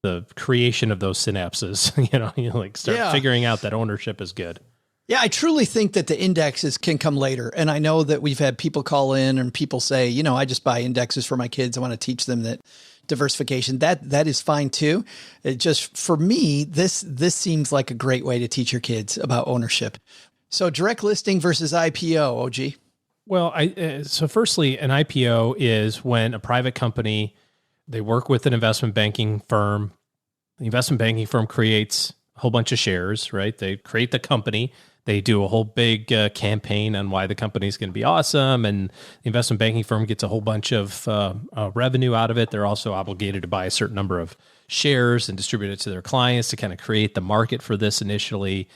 the creation of those synapses, start figuring out that ownership is good. Yeah, I truly think that the indexes can come later. And I know that we've had people call in and people say, I just buy indexes for my kids. I want to teach them that diversification. That is fine too. It just, for me, this seems like a great way to teach your kids about ownership. So direct listing versus IPO, OG. Well, so firstly, an IPO is when a private company, they work with an investment banking firm. The investment banking firm creates a whole bunch of shares, right? They create the company. They do a whole big campaign on why the company is going to be awesome, and the investment banking firm gets a whole bunch of revenue out of it. They're also obligated to buy a certain number of shares and distribute it to their clients to kind of create the market for this initially.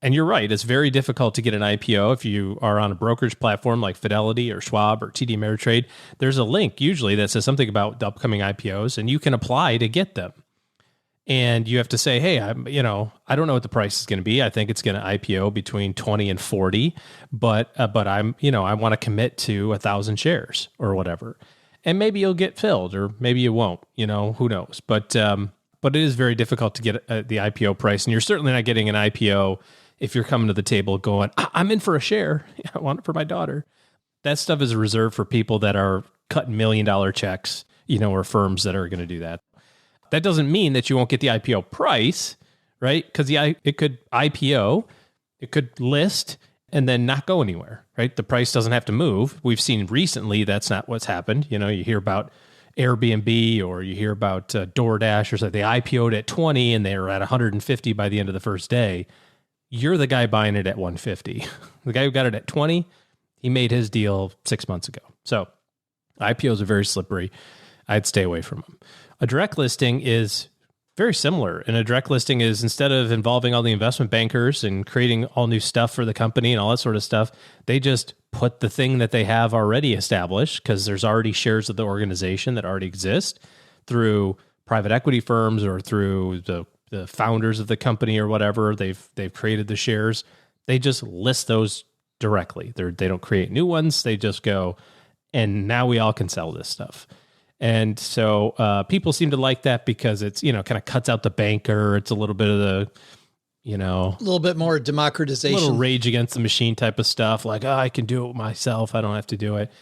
And you're right, it's very difficult to get an IPO if you are on a brokerage platform like Fidelity or Schwab or TD Ameritrade. There's a link usually that says something about the upcoming IPOs, and you can apply to get them. And you have to say, hey, I don't know what the price is going to be. I think it's going to IPO between 20 and 40, but I'm, I want to commit to 1,000 shares or whatever. And maybe you'll get filled or maybe you won't, who knows? But but it is very difficult to get the IPO price. And you're certainly not getting an IPO if you're coming to the table going, I'm in for a share. I want it for my daughter. That stuff is reserved for people that are cutting $1 million checks, or firms that are going to do that. That doesn't mean that you won't get the IPO price, right? Because it could IPO, it could list, and then not go anywhere, right? The price doesn't have to move. We've seen recently that's not what's happened. You hear about Airbnb or you hear about DoorDash or something. They IPO'd at 20 and they were at 150 by the end of the first day. You're the guy buying it at 150. The guy who got it at 20, he made his deal 6 months ago. So IPOs are very slippery. I'd stay away from them. A direct listing is very similar. And a direct listing is, instead of involving all the investment bankers and creating all new stuff for the company and all that sort of stuff, they just put the thing that they have already established, because there's already shares of the organization that already exist through private equity firms or through the founders of the company or whatever. They've created the shares. They just list those directly. They don't create new ones. They just go, and now we all can sell this stuff. And so people seem to like that because it's, kind of cuts out the banker. It's a little bit of the, a little bit more democratization, a little rage against the machine type of stuff. Like, I can do it myself. I don't have to do it.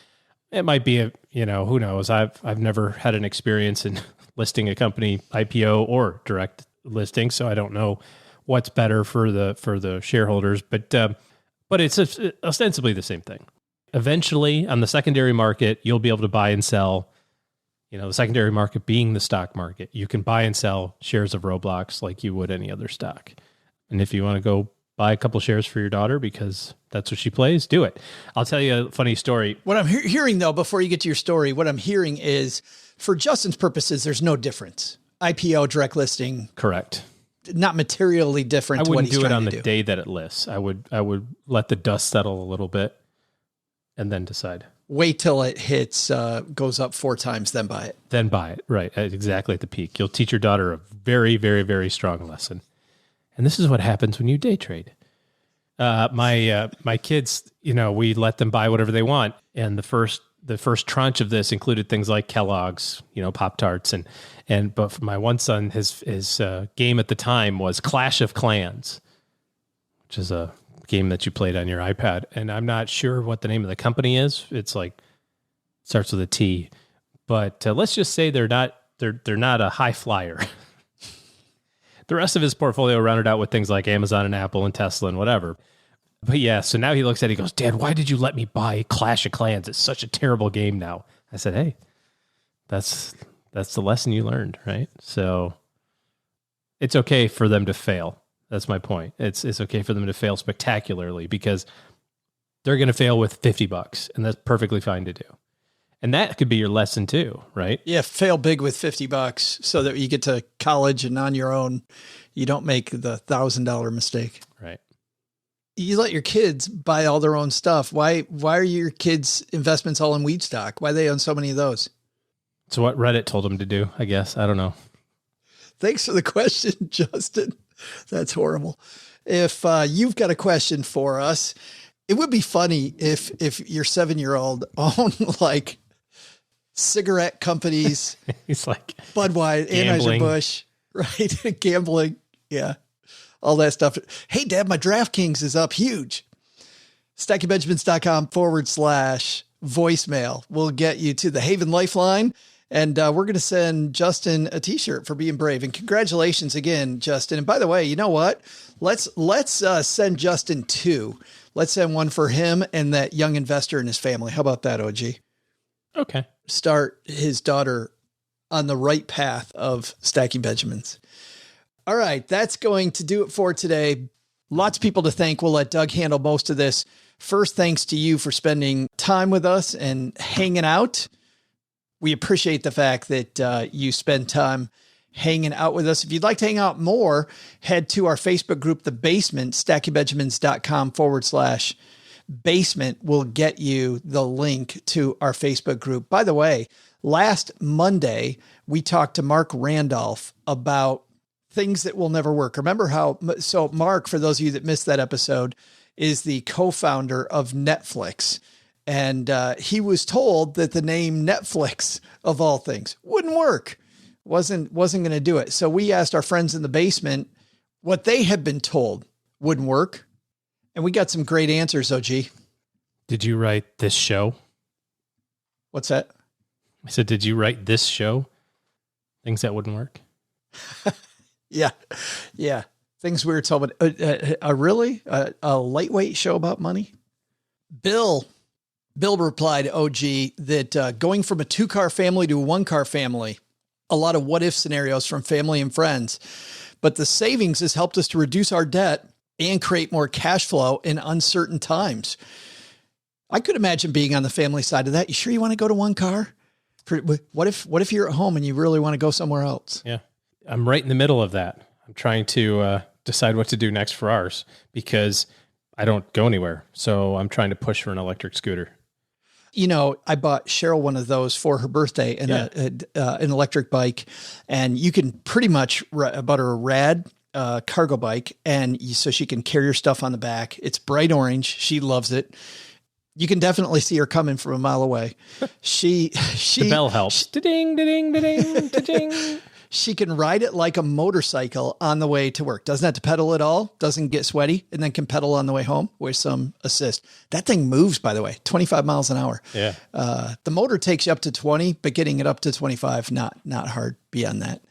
It might be who knows? I've never had an experience in listing a company IPO or direct listing, so I don't know what's better for the shareholders. But it's ostensibly the same thing. Eventually, on the secondary market, you'll be able to buy and sell. The secondary market being the stock market, you can buy and sell shares of Roblox like you would any other stock. And if you want to go buy a couple shares for your daughter because that's what she plays, do it. I'll tell you a funny story. What I'm hearing, though, before you get to your story, what I'm hearing is, for Justin's purposes, there's no difference. IPO, direct listing. Correct. Not materially different to what he's trying to do. I wouldn't do it on the day that it lists. I would let the dust settle a little bit and then decide. Wait till it hits, goes up 4 times, then buy it. Then buy it, right, exactly at the peak. You'll teach your daughter a very, very, very strong lesson. And this is what happens when you day trade. My kids, we let them buy whatever they want. And the first tranche of this included things like Kellogg's, Pop-Tarts. But for my one son, his game at the time was Clash of Clans, which is a game that you played on your iPad. And I'm not sure what the name of the company is. It's starts with a T, but let's just say they're not a high flyer. The rest of his portfolio rounded out with things like Amazon and Apple and Tesla and whatever. But yeah, so now he looks at it, he goes, Dad, why did you let me buy Clash of Clans? It's such a terrible game now. I said, hey, that's the lesson you learned, right? So it's okay for them to fail. That's my point. It's okay for them to fail spectacularly, because they're going to fail with $50, and that's perfectly fine to do. And that could be your lesson too, right? Yeah, fail big with $50 so that you get to college and on your own, you don't make the $1,000 mistake. Right. You let your kids buy all their own stuff. Why are your kids' investments all in weed stock? Why they own so many of those? So what Reddit told them to do, I guess. I don't know. Thanks for the question, Justin. That's horrible. If you've got a question for us, it would be funny if your 7-year-old owned like cigarette companies. He's like Budweiser, Anheuser-Busch, right? Gambling. Yeah. All that stuff. Hey, Dad, my DraftKings is up huge. StackingBenjamins.com/voicemail will get you to the Haven Lifeline. And we're going to send Justin a t-shirt for being brave. And congratulations again, Justin. And by the way, you know what? Let's send Justin 2. Let's send one for him and that young investor and his family. How about that, OG? Okay. Start his daughter on the right path of Stacking Benjamins. All right. That's going to do it for today. Lots of people to thank. We'll let Doug handle most of this. First, thanks to you for spending time with us and hanging out. We appreciate the fact that you spend time hanging out with us. If you'd like to hang out more, head to our Facebook group, The Basement, stackingbenjamins.com/basement will get you the link to our Facebook group. By the way, last Monday, we talked to Mark Randolph about things that will never work. Remember so Mark, for those of you that missed that episode, is the co-founder of Netflix. And he was told that the name Netflix, of all things, wouldn't work. wasn't going to do it. So we asked our friends in the basement what they had been told wouldn't work. And we got some great answers, OG. Did you write this show? What's that? I said, did you write this show? Things that wouldn't work? Yeah. Yeah. Things we were told, really? A lightweight show about money? Bill replied, OG, that going from a 2-car family to a 1-car family, a lot of what if scenarios from family and friends, but the savings has helped us to reduce our debt and create more cash flow in uncertain times. I could imagine being on the family side of that. You sure you want to go to 1 car? What if you're at home and you really want to go somewhere else? Yeah. I'm right in the middle of that. I'm trying to decide what to do next for ours because I don't go anywhere. So I'm trying to push for an electric scooter. You know, I bought Cheryl one of those for her birthday and an electric bike, and you can pretty much bought her a rad cargo bike, and so she can carry her stuff on the back. It's bright orange. She loves it. You can definitely see her coming from a mile away. The bell helps. Da-ding, da-ding, da-ding, da-ding. She can ride it like a motorcycle on the way to work. Doesn't have to pedal at all. Doesn't get sweaty, and then can pedal on the way home with some assist. That thing moves, by the way, 25 miles an hour. Yeah. The motor takes you up to 20, but getting it up to 25, not hard beyond that.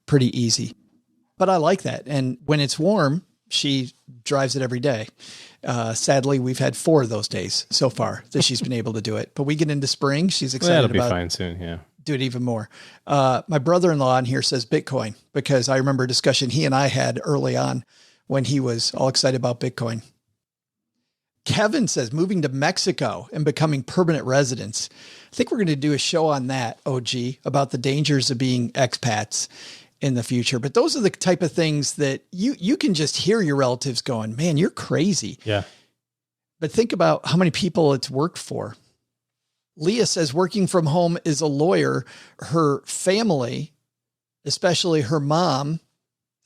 Pretty easy. But I like that. And when it's warm, she drives it every day. Sadly, we've had 4 of those days so far that she's been able to do it. But we get into spring, she's excited That'll be about fine soon, yeah. Do it even more. My brother-in-law on here says Bitcoin, because I remember a discussion he and I had early on when he was all excited about Bitcoin. Kevin says moving to Mexico and becoming permanent residents. I think we're going to do a show on that, OG, about the dangers of being expats in the future. But those are the type of things that you can just hear your relatives going, man, you're crazy. Yeah. But think about how many people it's worked for. Leah says working from home is a lawyer. Her family, especially her mom,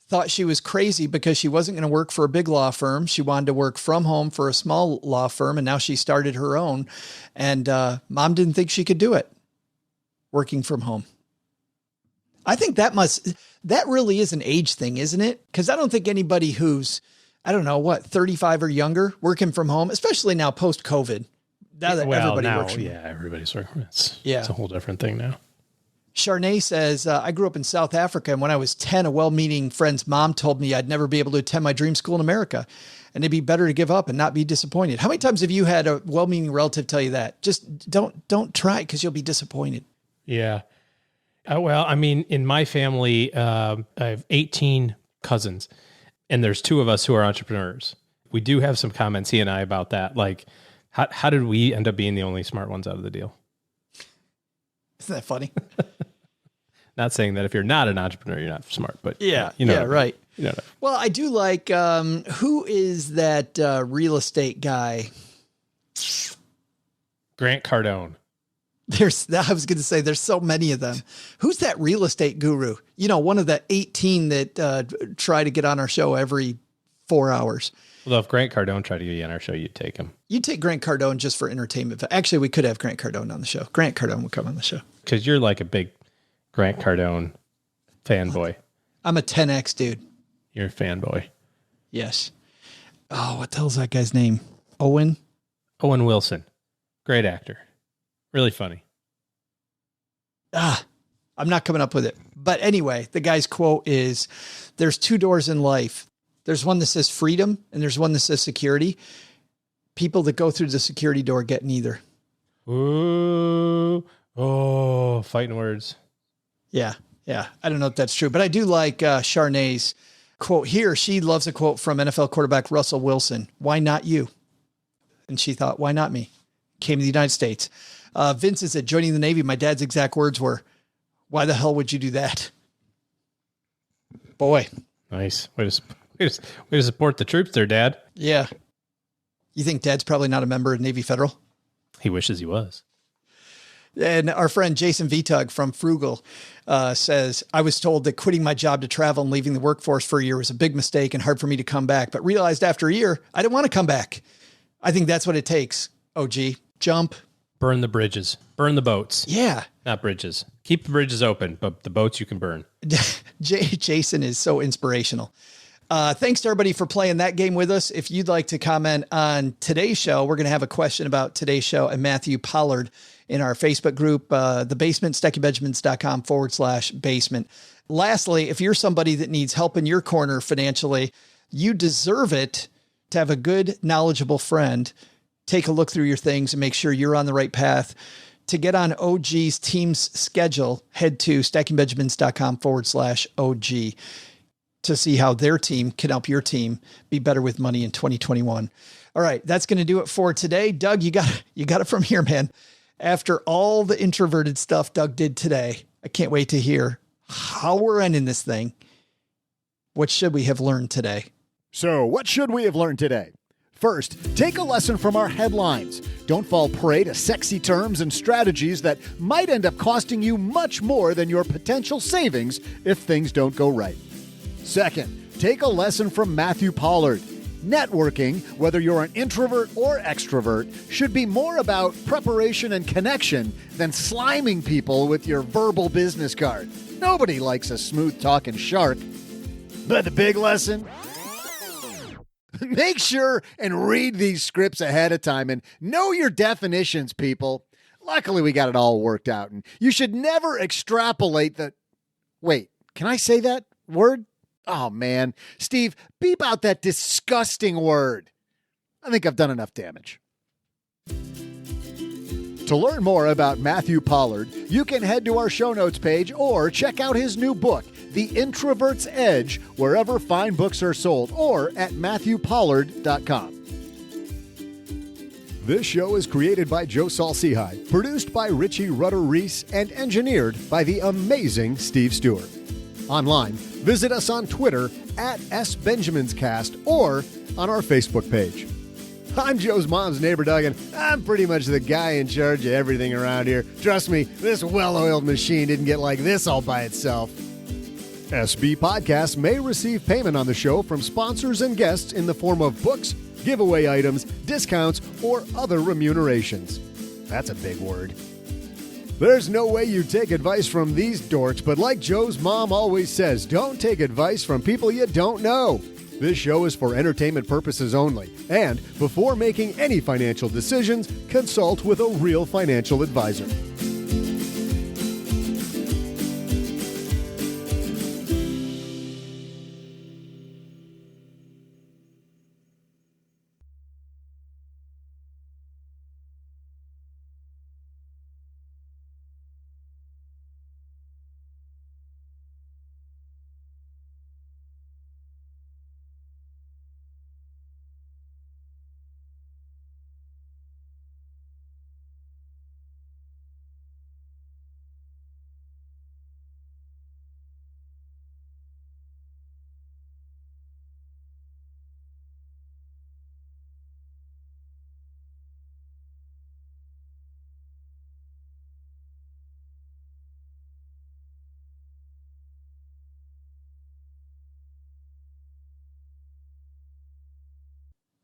thought she was crazy because she wasn't going to work for a big law firm. She wanted to work from home for a small law firm, and now she started her own. And mom didn't think she could do it, working from home. I think that really is an age thing, isn't it? Because I don't think anybody who's, 35 or younger working from home, especially now post-COVID. Now that everybody works from home. Yeah, everybody's working. It's a whole different thing now. Charnay says, I grew up in South Africa, and when I was 10, a well-meaning friend's mom told me I'd never be able to attend my dream school in America, and it'd be better to give up and not be disappointed. How many times have you had a well-meaning relative tell you that? Just don't try because you'll be disappointed. Yeah. Well, I mean, in my family, I have 18 cousins, and there's 2 of us who are entrepreneurs. We do have some comments, he and I, about that. Like, how did we end up being the only smart ones out of the deal? Isn't that funny? Not saying that if you're not an entrepreneur, you're not smart, but yeah, you know, right. You know. Well, I do like, who is that real estate guy? Grant Cardone. I was going to say, there's so many of them. Who's that real estate guru? You know, one of the 18 that try to get on our show every 4 hours. Well, if Grant Cardone tried to get you on our show, you'd take him. You'd take Grant Cardone just for entertainment. Actually, we could have Grant Cardone on the show. Grant Cardone would come on the show. Because you're like a big Grant Cardone fanboy. I'm a 10X dude. You're a fanboy. Yes. Oh, what the hell's that guy's name? Owen Wilson. Great actor. Really funny. I'm not coming up with it. But anyway, the guy's quote is, there's 2 doors in life. There's one that says freedom, and there's one that says security. People that go through the security door get neither. Ooh. Oh, fighting words. Yeah. Yeah. I don't know if that's true, but I do like Charnay's quote here. She loves a quote from NFL quarterback Russell Wilson. Why not you? And she thought, why not me? Came to the United States. Vince said, joining the Navy, my dad's exact words were, why the hell would you do that? Boy. Nice. Way to support the troops there, Dad. Yeah. You think Dad's probably not a member of Navy Federal? He wishes he was. And our friend Jason Vitug from Frugal says, I was told that quitting my job to travel and leaving the workforce for a year was a big mistake and hard for me to come back, but realized after a year, I didn't want to come back. I think that's what it takes. OG, jump, Burn the bridges. Burn the boats. Yeah. Not bridges. Keep the bridges open, but the boats you can burn. Jason is so inspirational. Thanks to everybody for playing that game with us. If you'd like to comment on today's show, we're going to have a question about today's show and Matthew Pollard in our Facebook group, the basement, StackyBenjamins.com/basement. Lastly, if you're somebody that needs help in your corner financially, you deserve it to have a good, knowledgeable friend. Take a look through your things and make sure you're on the right path. To get on OG's team's schedule, head to StackingBenjamins.com/OG to see how their team can help your team be better with money in 2021. All right, that's going to do it for today. Doug, you got it from here, man. After all the introverted stuff Doug did today, I can't wait to hear how we're ending this thing. What should we have learned today? So, what should we have learned today? First, take a lesson from our headlines. Don't fall prey to sexy terms and strategies that might end up costing you much more than your potential savings if things don't go right. Second, take a lesson from Matthew Pollard. Networking, whether you're an introvert or extrovert, should be more about preparation and connection than sliming people with your verbal business card. Nobody likes a smooth-talking shark. But the big lesson? Make sure and read these scripts ahead of time and know your definitions, people. Luckily, we got it all worked out, and you should never extrapolate the... Wait, can I say that word? Oh, man. Steve, beep out that disgusting word. I think I've done enough damage. To learn more about Matthew Pollard, you can head to our show notes page or check out his new book, The Introverts Edge, wherever fine books are sold, or at MatthewPollard.com. This show is created by Joe Saul-Sehy, produced by Richie Rutter-Reese, and engineered by the amazing Steve Stewart. Online, visit us on Twitter at SBenjaminsCast or on our Facebook page. I'm Joe's mom's neighbor, Doug, and I'm pretty much the guy in charge of everything around here. Trust me, this well-oiled machine didn't get like this all by itself. SB Podcasts may receive payment on the show from sponsors and guests in the form of books, giveaway items, discounts, or other remunerations. That's a big word. There's no way you take advice from these dorks, but like Joe's mom always says, don't take advice from people you don't know. This show is for entertainment purposes only, and before making any financial decisions, consult with a real financial advisor.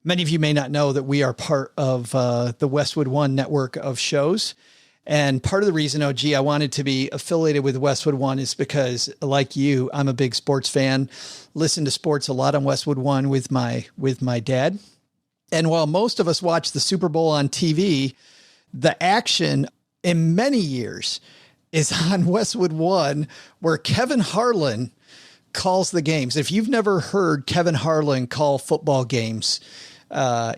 Many of you may not know that we are part of the Westwood One network of shows. And part of the reason, OG, I wanted to be affiliated with Westwood One is because, like you, I'm a big sports fan, listen to sports a lot on Westwood One with my dad. And while most of us watch the Super Bowl on TV, the action in many years is on Westwood One, where Kevin Harlan calls the games. If you've never heard Kevin Harlan call football games,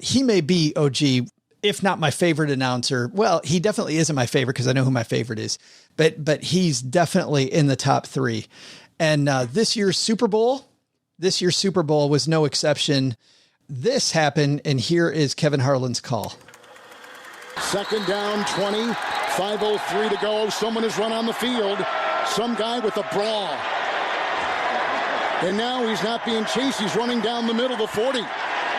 he may be, OG, if not my favorite announcer. Well, he definitely isn't my favorite because I know who my favorite is, but he's definitely in the top three. And this year's Super Bowl was no exception. This happened, and here is Kevin Harlan's call. Second down, 20, 5:03 to go. Someone has run on the field. Some guy with a brawl. And now he's not being chased. He's running down the middle, the 40.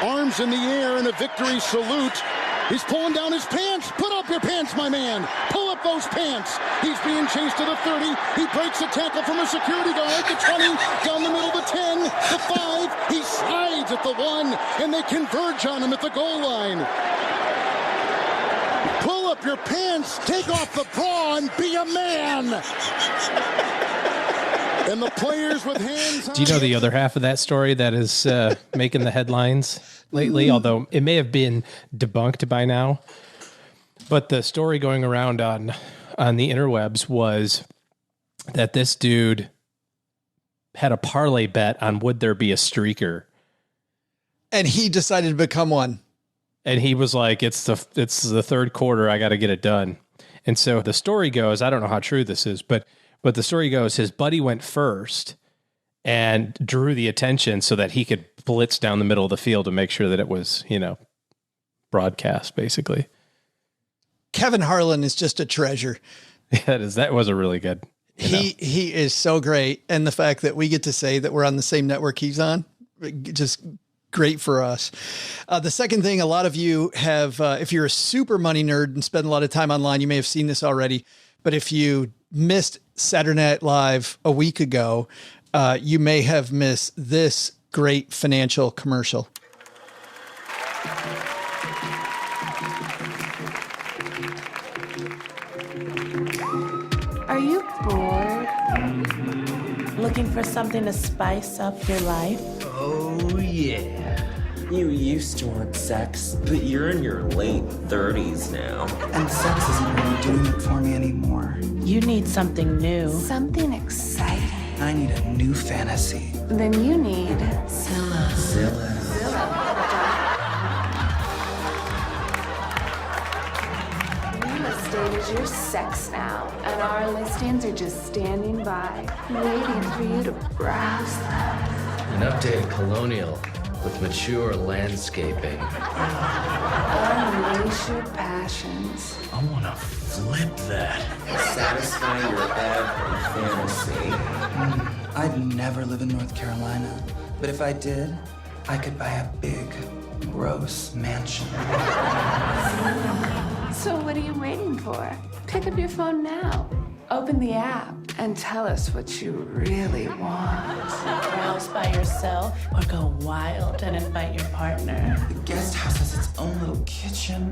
Arms in the air in a victory salute. He's pulling down his pants. Put up your pants, my man. Pull up those pants. He's being chased to the 30. He breaks a tackle from a security guard. The 20, down the middle, the 10, the 5. He slides at the 1, and they converge on him at the goal line. Pull up up your pants, take off the bra, and be a man. And the players with hands. Do you know the other half of that story that is making the headlines lately? Although it may have been debunked by now. But the story going around on the interwebs was that this dude had a parlay bet on would there be a streaker. And he decided to become one. And he was like, it's the third quarter, I got to get it done. And so the story goes, I don't know how true this is, but the story goes, his buddy went first and drew the attention so that he could blitz down the middle of the field to make sure that it was, broadcast, basically. Kevin Harlan is just a treasure. That was a really good. He is so great. And the fact that we get to say that we're on the same network he's on, just great for us. The second thing, a lot of you have, if you're a super money nerd and spend a lot of time online, you may have seen this already. But if you missed Saturday Night Live a week ago, you may have missed this great financial commercial. Are you bored? Looking for something to spice up your life? Oh, yeah. You used to want sex, but you're in your late 30s now. And sex isn't really doing it for me anymore. You need something new. Something exciting. I need a new fantasy. Then you need Zilla. Zilla. Real estate is your sex now, and our listings are just standing by, waiting for you to browse them. An updated colonial with mature landscaping. Unleash your passions. I want to flip that. Satisfy your every fantasy. I'd never live in North Carolina, but if I did, I could buy a big, gross mansion. So what are you waiting for? Pick up your phone now. Open the app and tell us what you really want. Browse by yourself or go wild and invite your partner. The guest house has its own little kitchen.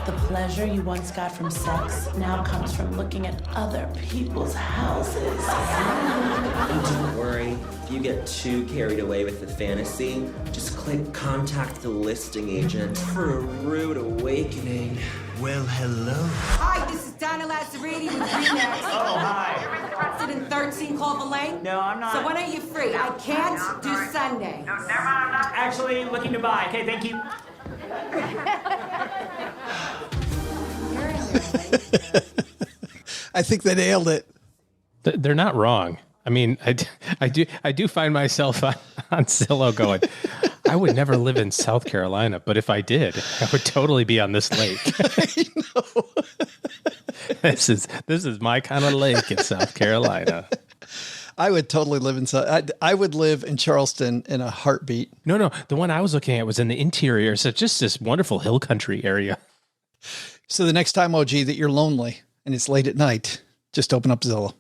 The pleasure you once got from sex now comes from looking at other people's houses. Don't worry. If you get too carried away with the fantasy, just click contact the listing agent for a rude awakening. Well, hello. Hi, this is Donna Lazzarini with Remax. Oh, hi. Sit in 13 Culver Lane? No, I'm not. So when are you free? I can't do Sunday. No, never mind. I'm not actually looking to buy. Okay, thank you. I think they nailed it. They're not wrong. I mean, I do find myself on Zillow going, I would never live in South Carolina, but if I did, I would totally be on this lake. I know. This is my kind of lake in South Carolina. I would totally live in. I would live in Charleston in a heartbeat. No, the one I was looking at was in the interior. So just this wonderful hill country area. So the next time, OG, that you're lonely and it's late at night, just open up Zillow.